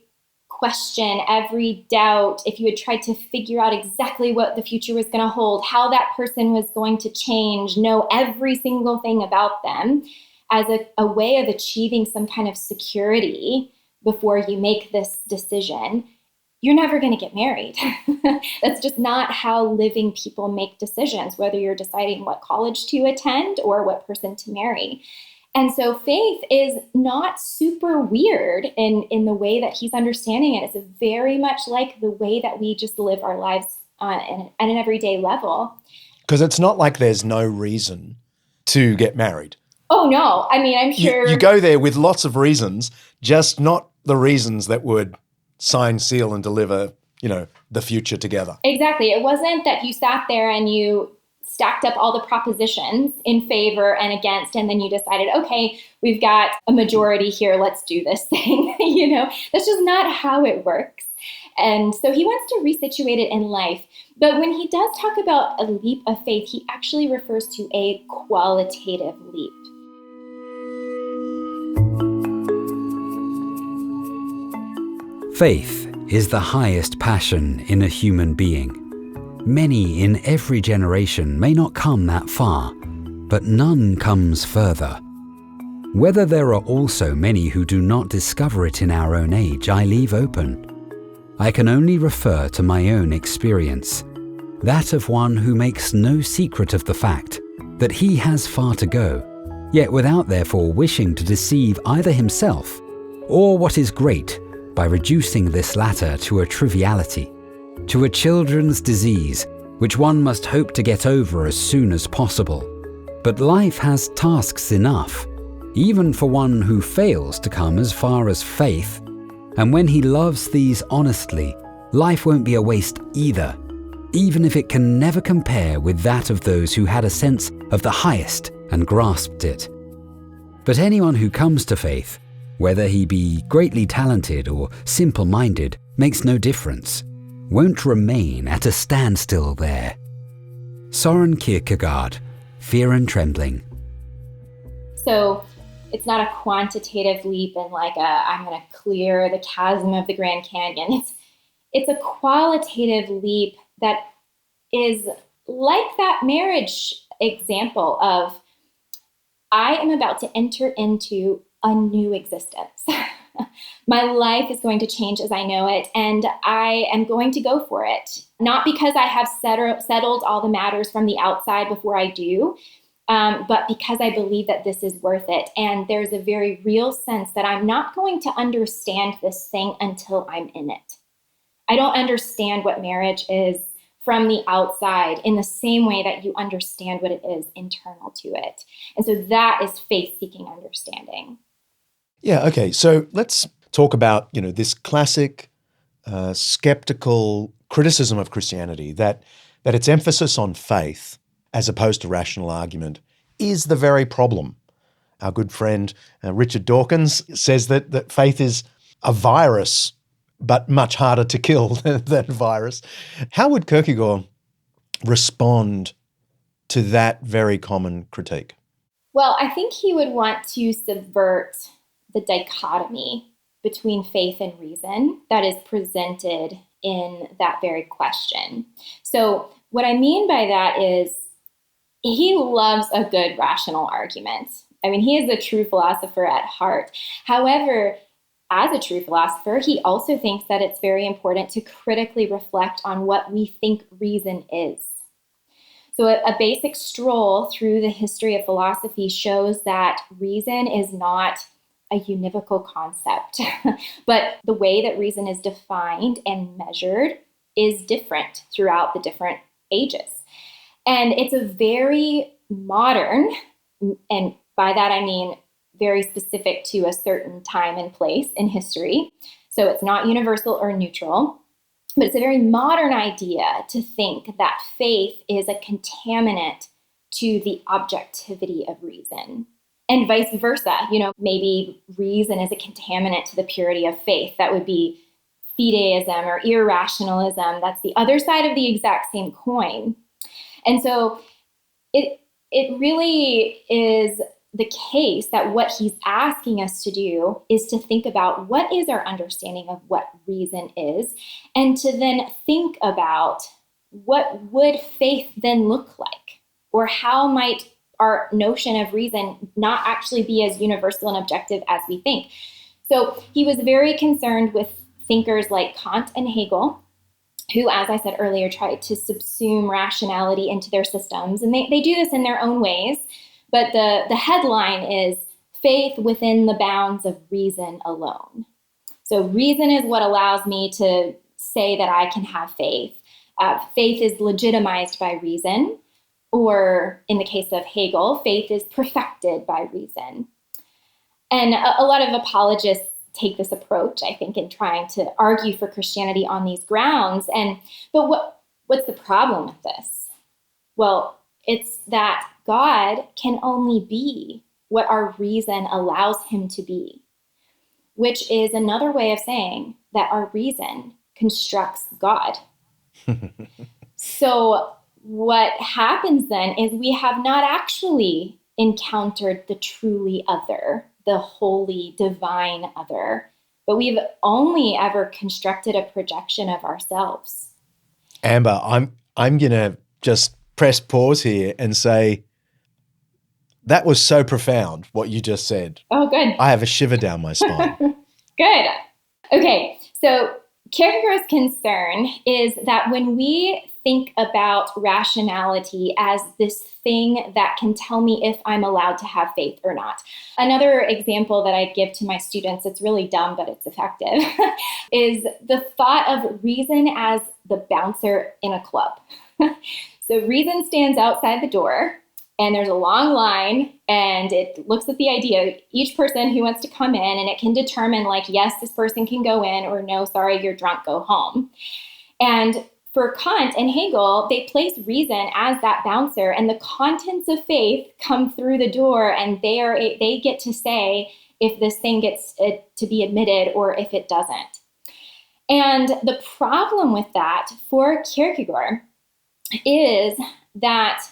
question, every doubt, if you had tried to figure out exactly what the future was going to hold, how that person was going to change, know every single thing about them as a way of achieving some kind of security before you make this decision, you're never going to get married. That's just not how living people make decisions, whether you're deciding what college to attend or what person to marry. And so faith is not super weird in the way that he's understanding it. It's very much like the way that we just live our lives at an everyday level. Because it's not like there's no reason to get married. Oh, no. I mean, I'm sure... You go there with lots of reasons, just not the reasons that would sign, seal, and deliver, the future together. Exactly. It wasn't that you sat there and you stacked up all the propositions in favor and against, and then you decided, okay, we've got a majority here, let's do this thing. That's just not how it works. And so he wants to resituate it in life. But when he does talk about a leap of faith, he actually refers to a qualitative leap. Faith is the highest passion in a human being. Many in every generation may not come that far, but none comes further. Whether there are also many who do not discover it in our own age, I leave open. I can only refer to my own experience, that of one who makes no secret of the fact that he has far to go, yet without therefore wishing to deceive either himself or what is great by reducing this latter to a triviality, to a children's disease which one must hope to get over as soon as possible. But life has tasks enough, even for one who fails to come as far as faith, and when he loves these honestly, life won't be a waste either, even if it can never compare with that of those who had a sense of the highest and grasped it. But anyone who comes to faith, whether he be greatly talented or simple-minded, makes no difference, won't remain at a standstill there. Soren Kierkegaard, Fear and Trembling. So it's not a quantitative leap and like I'm going to clear the chasm of the Grand Canyon. It's a qualitative leap that is like that marriage example of I am about to enter into a new existence. My life is going to change as I know it, and I am going to go for it. Not because I have settled all the matters from the outside before I do, but because I believe that this is worth it. And there's a very real sense that I'm not going to understand this thing until I'm in it. I don't understand what marriage is from the outside in the same way that you understand what it is internal to it. And so that is faith-seeking understanding. Yeah, okay. So let's talk about, this classic skeptical criticism of Christianity, that its emphasis on faith as opposed to rational argument is the very problem. Our good friend Richard Dawkins says that faith is a virus, but much harder to kill than virus. How would Kierkegaard respond to that very common critique? Well, I think he would want to subvert the dichotomy between faith and reason that is presented in that very question. So what I mean by that is he loves a good rational argument. I mean, he is a true philosopher at heart. However, as a true philosopher, he also thinks that it's very important to critically reflect on what we think reason is. So a basic stroll through the history of philosophy shows that reason is not a univocal concept, but the way that reason is defined and measured is different throughout the different ages. And it's a very modern, and by that I mean very specific to a certain time and place in history. So it's not universal or neutral, but it's a very modern idea to think that faith is a contaminant to the objectivity of reason. And vice versa, maybe reason is a contaminant to the purity of faith. That would be fideism or irrationalism. That's the other side of the exact same coin. And so it really is the case that what he's asking us to do is to think about what is our understanding of what reason is, and to then think about what would faith then look like, or how might our notion of reason not actually be as universal and objective as we think. So he was very concerned with thinkers like Kant and Hegel, who, as I said earlier, tried to subsume rationality into their systems. And they do this in their own ways. But the headline is faith within the bounds of reason alone. So reason is what allows me to say that I can have faith. Faith is legitimized by reason. Or in the case of Hegel, faith is perfected by reason. And a lot of apologists take this approach, I think, in trying to argue for Christianity on these grounds. But what's the problem with this? Well, it's that God can only be what our reason allows him to be, which is another way of saying that our reason constructs God. So what happens then is we have not actually encountered the truly other, the holy, divine other, but we've only ever constructed a projection of ourselves. Amber, I'm going to just press pause here and say, that was so profound, what you just said. Oh, good. I have a shiver down my spine. Good. Okay, so Kierkegaard's concern is that when we think about rationality as this thing that can tell me if I'm allowed to have faith or not. Another example that I give to my students, it's really dumb, but it's effective, is the thought of reason as the bouncer in a club. So reason stands outside the door, and there's a long line, and it looks at the idea of each person who wants to come in, and it can determine, like, yes, this person can go in, or no, sorry, you're drunk, go home. And for Kant and Hegel, they place reason as that bouncer, and the contents of faith come through the door, and they get to say if this thing gets to be admitted or if it doesn't. And the problem with that for Kierkegaard is that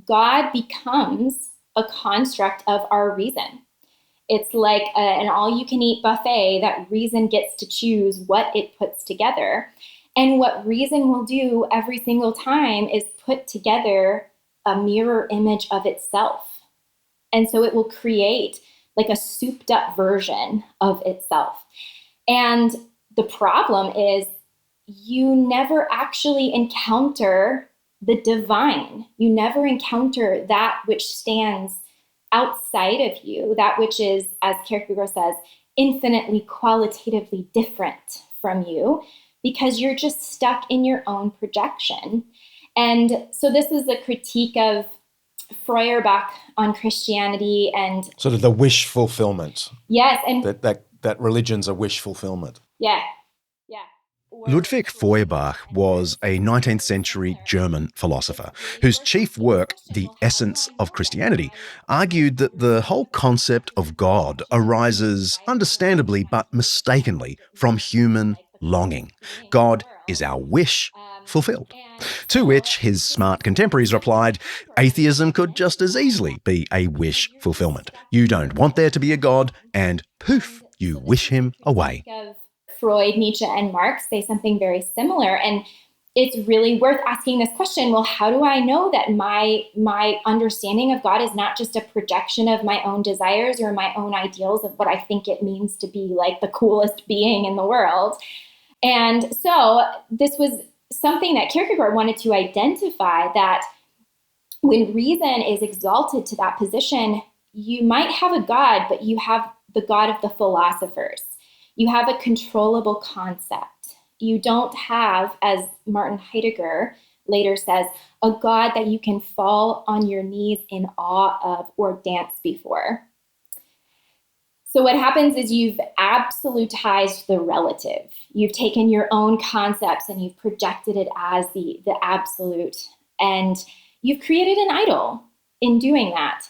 God becomes a construct of our reason. It's like an all-you-can-eat buffet that reason gets to choose what it puts together. And what reason will do every single time is put together a mirror image of itself. And so it will create like a souped-up version of itself. And the problem is you never actually encounter the divine. You never encounter that which stands outside of you, that which is, as Kierkegaard says, infinitely qualitatively different from you, because you're just stuck in your own projection. And so this is a critique of Feuerbach on Christianity and sort of the wish fulfillment. Yes, and that religion's a wish fulfillment. Yeah. Ludwig Feuerbach was a 19th century German philosopher whose chief work, The Essence of Christianity, argued that the whole concept of God arises, understandably but mistakenly, from human longing. God is our wish fulfilled. To which his smart contemporaries replied, atheism could just as easily be a wish fulfillment. You don't want there to be a God, and poof, you wish him away. Freud, Nietzsche, and Marx say something very similar. And it's really worth asking this question, well, how do I know that my understanding of God is not just a projection of my own desires or my own ideals of what I think it means to be like the coolest being in the world? And so this was something that Kierkegaard wanted to identify, that when reason is exalted to that position, you might have a God, but you have the God of the philosophers. You have a controllable concept. You don't have, as Martin Heidegger later says, a God that you can fall on your knees in awe of or dance before. So what happens is you've absolutized the relative. You've taken your own concepts and you've projected it as the absolute. And you've created an idol in doing that.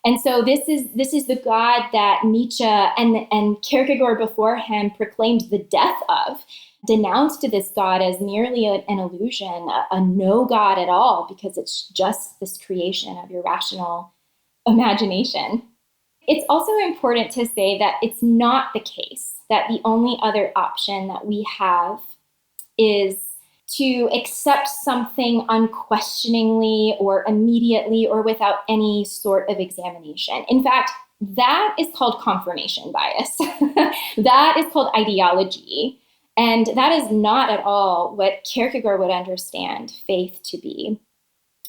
And so this is the God that Nietzsche and Kierkegaard before him proclaimed the death of, denounced this God as merely an illusion, a no God at all, because it's just this creation of your rational imagination. It's also important to say that it's not the case that the only other option that we have is to accept something unquestioningly or immediately or without any sort of examination. In fact, that is called confirmation bias. That is called ideology. And that is not at all what Kierkegaard would understand faith to be.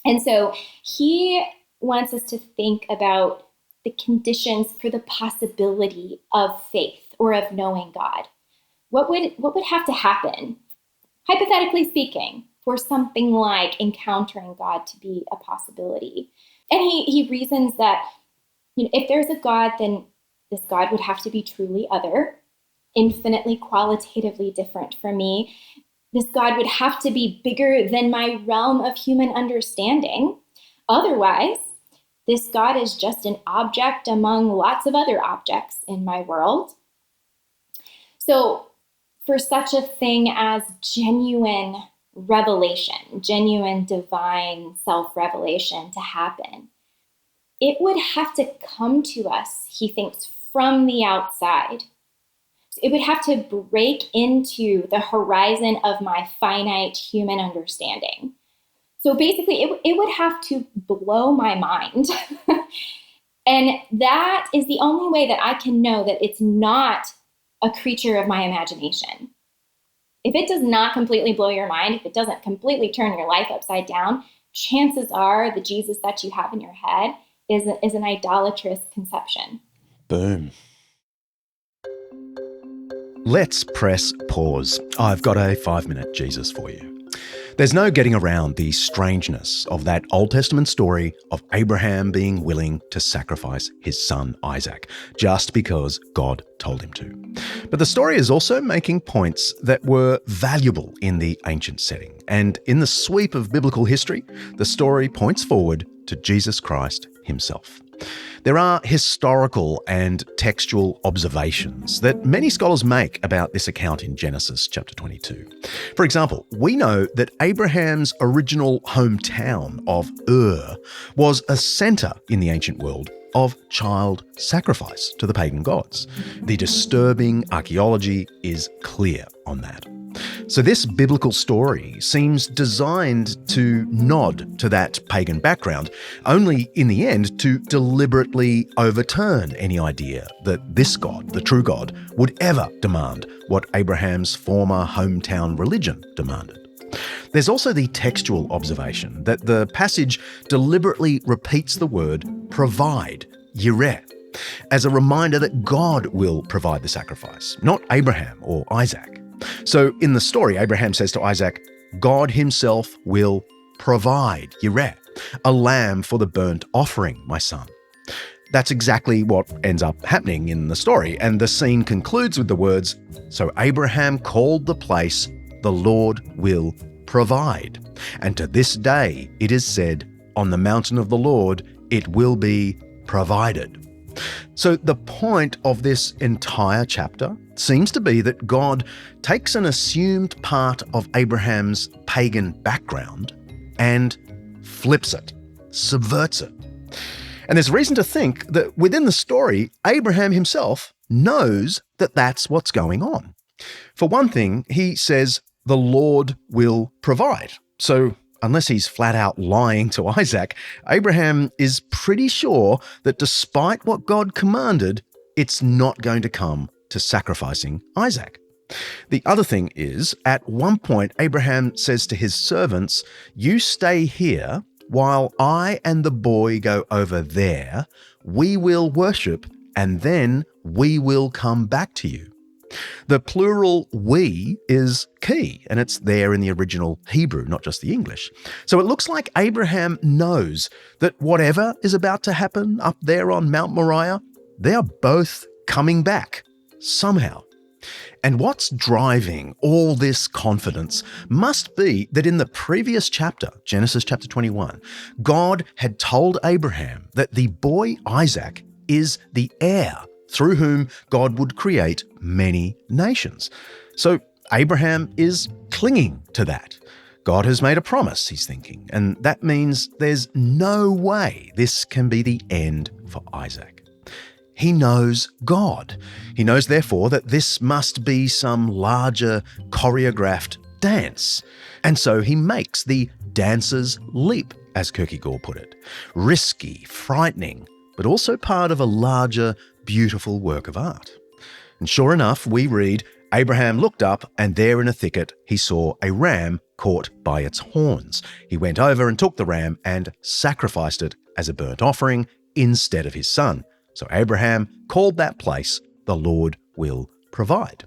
And so he wants us to think about the conditions for the possibility of faith or of knowing God. What would have to happen, hypothetically speaking, for something like encountering God to be a possibility? And he reasons that, if there's a God, then this God would have to be truly other. infinitely qualitatively different from me. This God would have to be bigger than my realm of human understanding. Otherwise, this God is just an object among lots of other objects in my world. So for such a thing as genuine revelation, genuine divine self-revelation to happen, it would have to come to us, he thinks, from the outside. It would have to break into the horizon of my finite human understanding. So basically, it would have to blow my mind. And that is the only way that I can know that it's not a creature of my imagination. If it does not completely blow your mind, if it doesn't completely turn your life upside down, chances are the Jesus that you have in your head is an idolatrous conception. Boom. Let's press pause. I've got a 5-minute Jesus for you. There's no getting around the strangeness of that Old Testament story of Abraham being willing to sacrifice his son Isaac just because God told him to. But the story is also making points that were valuable in the ancient setting. And in the sweep of biblical history, the story points forward to Jesus Christ himself. There are historical and textual observations that many scholars make about this account in Genesis chapter 22. For example, we know that Abraham's original hometown of Ur was a centre in the ancient world of child sacrifice to the pagan gods. The disturbing archaeology is clear on that. So this biblical story seems designed to nod to that pagan background, only in the end to deliberately overturn any idea that this God, the true God, would ever demand what Abraham's former hometown religion demanded. There's also the textual observation that the passage deliberately repeats the word provide, yireh, as a reminder that God will provide the sacrifice, not Abraham or Isaac. So in the story, Abraham says to Isaac, God himself will provide, yireh, a lamb for the burnt offering, my son. That's exactly what ends up happening in the story, and the scene concludes with the words, so Abraham called the place, the Lord will provide. And to this day it is said, on the mountain of the Lord it will be provided. So the point of this entire chapter seems to be that God takes an assumed part of Abraham's pagan background and flips it, subverts it. And there's reason to think that within the story, Abraham himself knows that that's what's going on. For one thing, he says, the Lord will provide. So unless he's flat out lying to Isaac, Abraham is pretty sure that despite what God commanded, it's not going to come to sacrificing Isaac. The other thing is, at one point, Abraham says to his servants, you stay here while I and the boy go over there. We will worship and then we will come back to you. The plural we is key, and it's there in the original Hebrew, not just the English. So it looks like Abraham knows that whatever is about to happen up there on Mount Moriah, they are both coming back somehow. And what's driving all this confidence must be that in the previous chapter, Genesis chapter 21, God had told Abraham that the boy Isaac is the heir through whom God would create many nations. So Abraham is clinging to that. God has made a promise, he's thinking, and that means there's no way this can be the end for Isaac. He knows God. He knows, therefore, that this must be some larger choreographed dance. And so he makes the dancer's leap, as Kierkegaard put it. Risky, frightening, but also part of a larger, beautiful work of art. And sure enough, we read, Abraham looked up, and there in a thicket he saw a ram caught by its horns. He went over and took the ram and sacrificed it as a burnt offering instead of his son. So Abraham called that place, the Lord will provide.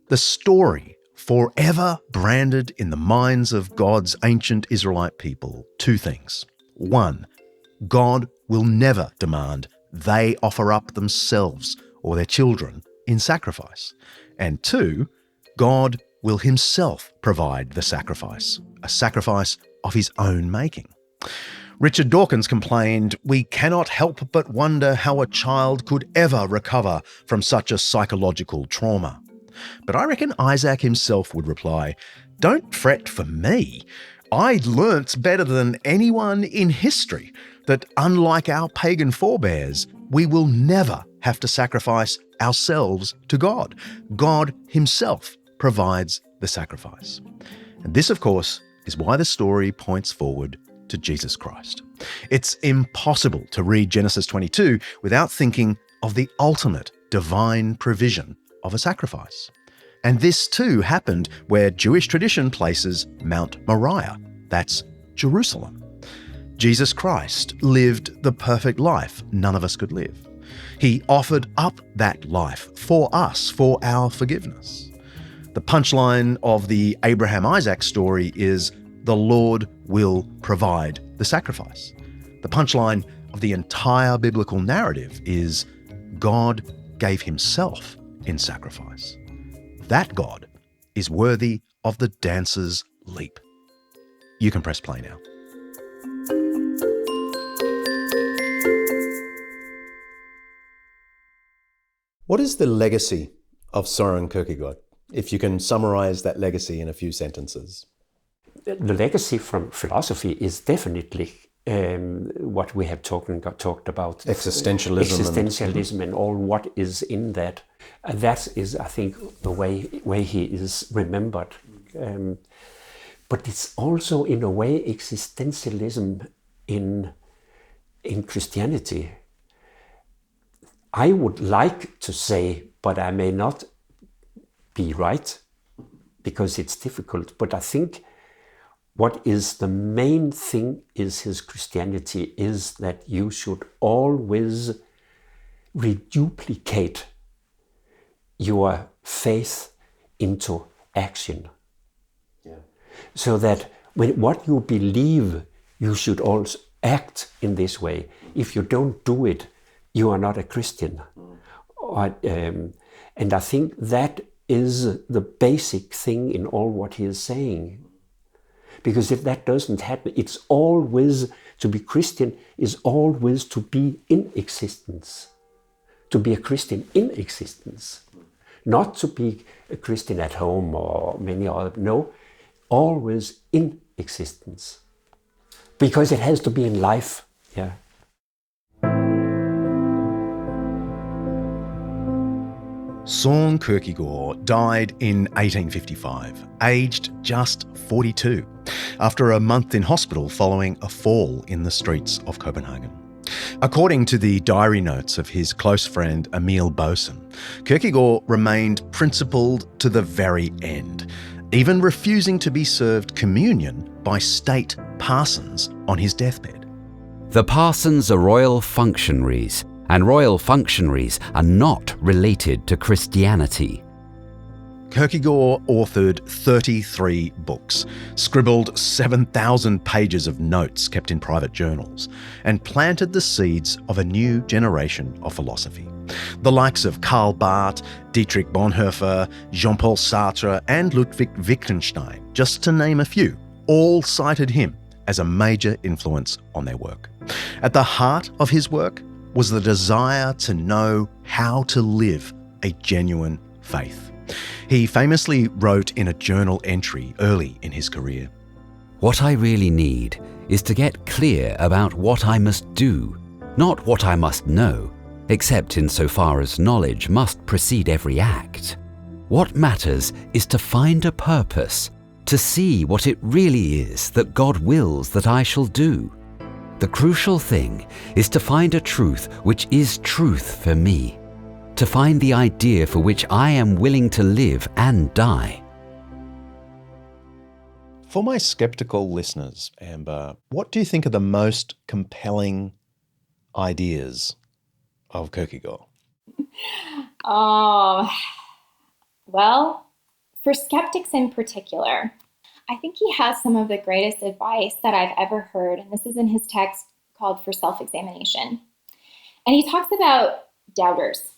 The story, forever branded in the minds of God's ancient Israelite people, two things. One, God will never demand they offer up themselves or their children in sacrifice. And 2, God will himself provide the sacrifice, a sacrifice of his own making. Richard Dawkins complained, "We cannot help but wonder how a child could ever recover from such a psychological trauma." But I reckon Isaac himself would reply, "Don't fret for me. I learnt better than anyone in history that unlike our pagan forebears, we will never have to sacrifice ourselves to God. God himself provides the sacrifice." And this, of course, is why the story points forward to Jesus Christ. It's impossible to read Genesis 22 without thinking of the ultimate divine provision of a sacrifice. And this too happened where Jewish tradition places Mount Moriah, that's Jerusalem. Jesus Christ lived the perfect life none of us could live. He offered up that life for us, for our forgiveness. The punchline of the Abraham-Isaac story is the Lord will provide the sacrifice. The punchline of the entire biblical narrative is God gave himself in sacrifice. That God is worthy of the dancer's leap. You can press play now. What is the legacy of Soren Kierkegaard, if you can summarize that legacy in a few sentences? The legacy from philosophy is definitely what we have talked about. Existentialism and all what is in that. That is, I think, the way he is remembered. But it's also, in a way, existentialism in Christianity. I would like to say, but I may not be right, because it's difficult, but I think what is the main thing is his Christianity is that you should always reduplicate your faith into action. Yeah. So that when what you believe, you should also act in this way. If you don't do it, you are not a Christian. And I think that is the basic thing in all what he is saying. Because if that doesn't happen, it's always, to be Christian is always to be in existence. To be a Christian in existence. Not to be a Christian at home or many other, no, always in existence. Because it has to be in life, yeah. Soren Kierkegaard died in 1855, aged just 42, after a month in hospital following a fall in the streets of Copenhagen. According to the diary notes of his close friend Emil Boesen, Kierkegaard remained principled to the very end, even refusing to be served communion by state parsons on his deathbed. The parsons are royal functionaries, and royal functionaries are not related to Christianity. Kierkegaard authored 33 books, scribbled 7,000 pages of notes kept in private journals, and planted the seeds of a new generation of philosophy. The likes of Karl Barth, Dietrich Bonhoeffer, Jean-Paul Sartre, and Ludwig Wittgenstein, just to name a few, all cited him as a major influence on their work. At the heart of his work was the desire to know how to live a genuine faith. He famously wrote in a journal entry early in his career, "What I really need is to get clear about what I must do, not what I must know, except insofar as knowledge must precede every act. What matters is to find a purpose, to see what it really is that God wills that I shall do. The crucial thing is to find a truth which is truth for me, to find the idea for which I am willing to live and die." For my skeptical listeners, Amber, what do you think are the most compelling ideas of Kierkegaard? Well, for skeptics in particular, I think he has some of the greatest advice that I've ever heard, and this is in his text called For Self-Examination. And he talks about doubters.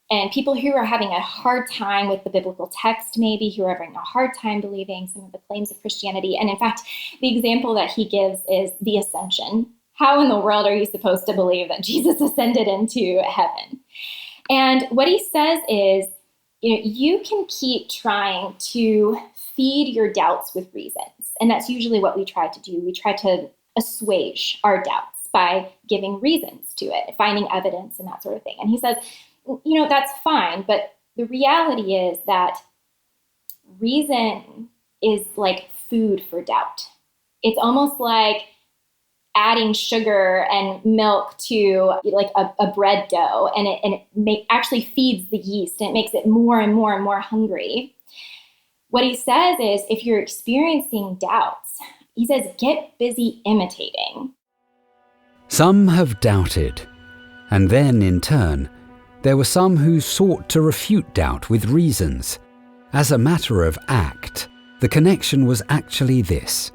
And people who are having a hard time with the biblical text, maybe, who are having a hard time believing some of the claims of Christianity. And in fact, the example that he gives is the ascension. How in the world are you supposed to believe that Jesus ascended into heaven? And what he says is, you can keep trying to feed your doubts with reasons. And that's usually what we try to do. We try to assuage our doubts by giving reasons to it, finding evidence and that sort of thing. And he says, that's fine. But the reality is that reason is like food for doubt. It's almost like adding sugar and milk to like a bread dough, and it actually feeds the yeast, and it makes it more and more and more hungry. What he says is, if you're experiencing doubts, he says, get busy imitating. Some have doubted, and then in turn, there were some who sought to refute doubt with reasons. As a matter of act, the connection was actually this.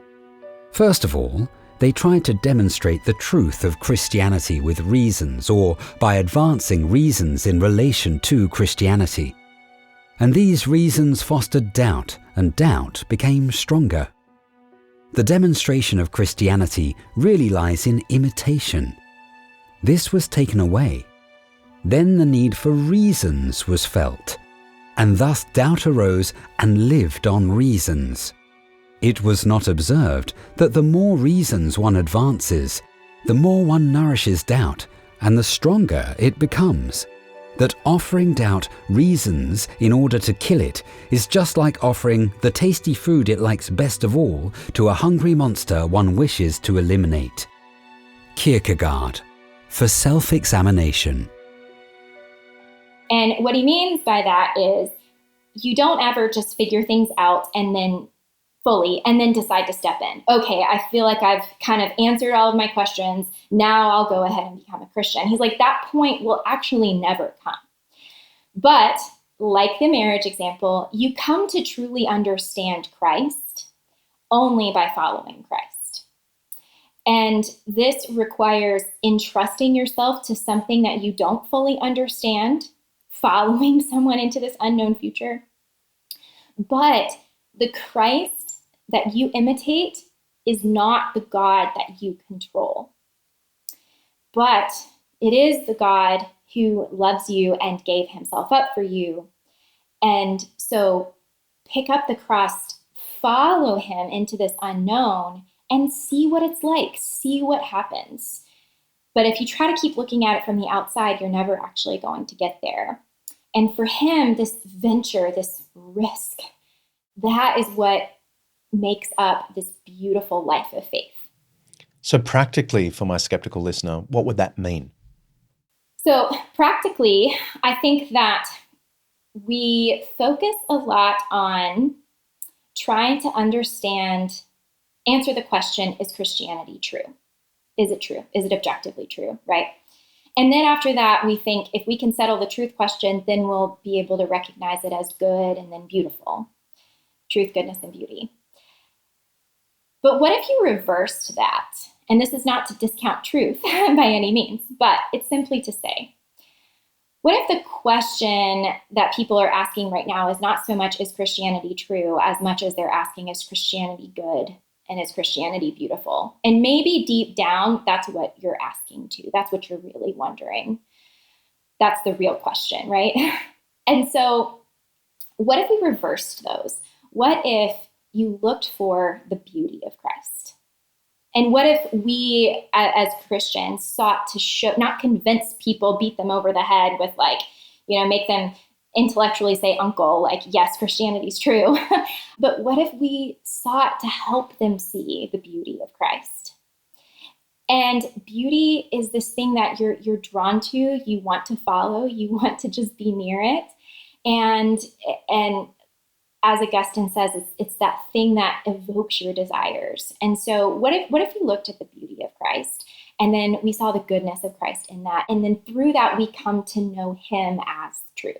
First of all, they tried to demonstrate the truth of Christianity with reasons, or by advancing reasons in relation to Christianity. And these reasons fostered doubt, and doubt became stronger. The demonstration of Christianity really lies in imitation. This was taken away. Then the need for reasons was felt, and thus doubt arose and lived on reasons. It was not observed that the more reasons one advances, the more one nourishes doubt, and the stronger it becomes. That offering doubt reasons in order to kill it is just like offering the tasty food it likes best of all to a hungry monster one wishes to eliminate. Kierkegaard, for self-examination. And what he means by that is, you don't ever just figure things out and then decide to step in. Okay, I feel like I've kind of answered all of my questions. Now I'll go ahead and become a Christian. He's like, that point will actually never come. But like the marriage example, you come to truly understand Christ only by following Christ. And this requires entrusting yourself to something that you don't fully understand, following someone into this unknown future. But the Christ that you imitate is not the God that you control. But it is the God who loves you and gave himself up for you. And so pick up the cross, follow him into this unknown, and see what it's like, see what happens. But if you try to keep looking at it from the outside, you're never actually going to get there. And for him, this venture, this risk, that is what makes up this beautiful life of faith. So practically, for my skeptical listener, what would that mean? So practically, I think that we focus a lot on trying to answer the question, is Christianity true? Is it true? Is it objectively true, right? And then after that, we think if we can settle the truth question, then we'll be able to recognize it as good and then beautiful. Truth, goodness, and beauty. But what if you reversed that? And this is not to discount truth by any means, but it's simply to say, what if the question that people are asking right now is not so much, is Christianity true, as much as they're asking, is Christianity good and is Christianity beautiful? And maybe deep down, that's what you're asking to. That's what you're really wondering. That's the real question, right? And so what if we reversed those? What if you looked for the beauty of Christ? And what if we, as Christians, sought to show, not convince people, beat them over the head with make them intellectually say uncle, like, yes, Christianity's true. But what if we sought to help them see the beauty of Christ? And beauty is this thing that you're drawn to, you want to follow, you want to just be near it. And as Augustine says, it's that thing that evokes your desires. And so what if we looked at the beauty of Christ, and then we saw the goodness of Christ in that, and then through that we come to know him as truth?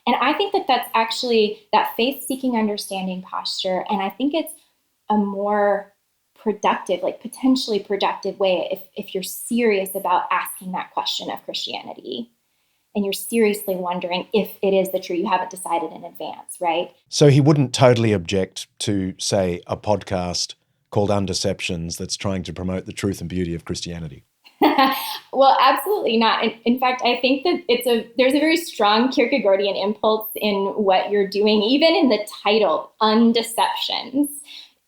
And I think that that's actually that faith-seeking understanding posture, and I think it's a more productive, potentially productive way if you're serious about asking that question of Christianity. and you're seriously wondering if it is the truth. You haven't decided in advance, right? So he wouldn't totally object to, say, a podcast called Undeceptions that's trying to promote the truth and beauty of Christianity. Well, absolutely not. In fact, I think that there's a very strong Kierkegaardian impulse in what you're doing, even in the title, Undeceptions,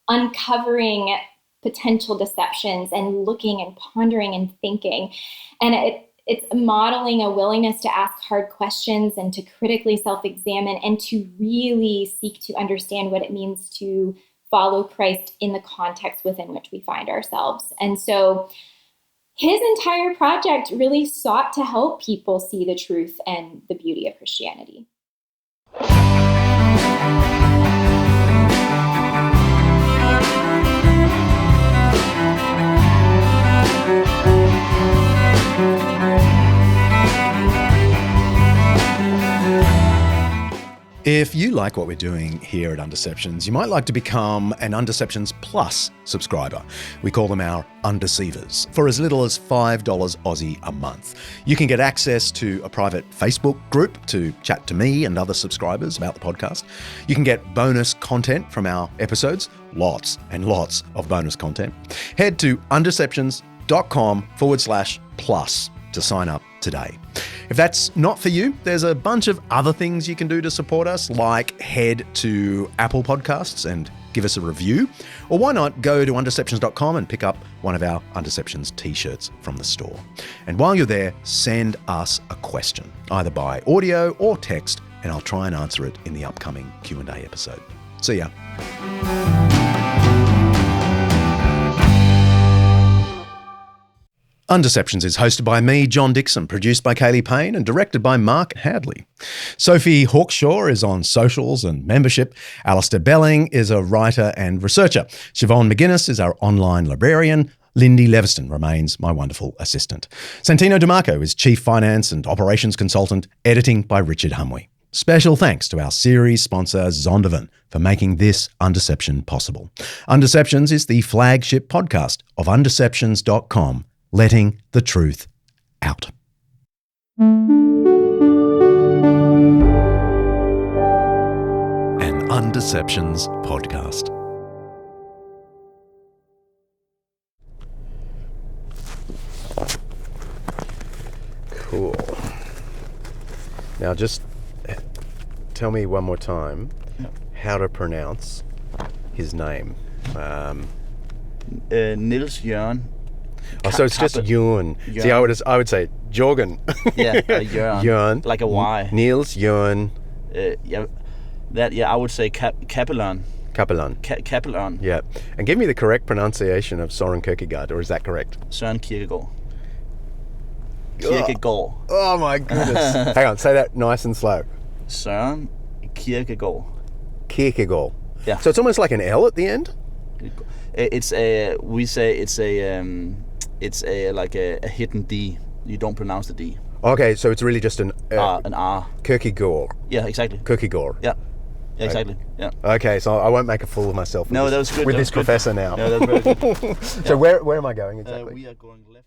uncovering potential deceptions and looking and pondering and thinking. And it's modeling a willingness to ask hard questions and to critically self-examine and to really seek to understand what it means to follow Christ in the context within which we find ourselves. And so his entire project really sought to help people see the truth and the beauty of Christianity. If you like what we're doing here at Undeceptions, you might like to become an Undeceptions Plus subscriber. We call them our Undeceivers, for as little as $5 Aussie a month. You can get access to a private Facebook group to chat to me and other subscribers about the podcast. You can get bonus content from our episodes, lots and lots of bonus content. Head to undeceptions.com/plus to sign up today. If that's not for you, there's a bunch of other things you can do to support us, like head to Apple Podcasts and give us a review, or why not go to undeceptions.com and pick up one of our Undeceptions t-shirts from the store. And while you're there, send us a question, either by audio or text, and I'll try and answer it in the upcoming Q&A episode. See ya. Undeceptions is hosted by me, John Dickson, produced by Kaley, Payne, and directed by Mark Hadley. Sophie Hawkshaw is on socials and membership. Alasdair Belling is a writer and researcher. Siobhan McGuinness is our online librarian. Lyndie Leviston remains my wonderful assistant. Santino DeMarco is Chief Finance and Operations Consultant, editing by Richard Hamwi. Special thanks to our series sponsor, Zondervan, for making this Undeception possible. Undeceptions is the flagship podcast of undeceptions.com, letting the truth out. An Undeceptions podcast. Cool. Now just tell me one more time how to pronounce his name. Niels Jørgen. Oh, so it's just Jørgen. See, I would say Jorgen. Yeah, Jørgen. Jørgen. Like a Y. Niels Jørgen. I would say Kapelon. Kapelon. Kapelon. Yeah. And give me the correct pronunciation of Soren Kierkegaard, or is that correct? Soren Kierkegaard. Kierkegaard. Oh my goodness. Hang on, say that nice and slow. Soren Kierkegaard. Kierkegaard. Yeah. So it's almost like an L at the end? It's a like a hidden D. You don't pronounce the D. Okay, so it's really just an R. Kierkegaard. Yeah, exactly. Kierkegaard. Yeah. Yeah, exactly. Yeah. Okay, so I won't make a fool of myself. No, that was good. With this professor now. No, that's very good. So where am I going exactly? We are going left.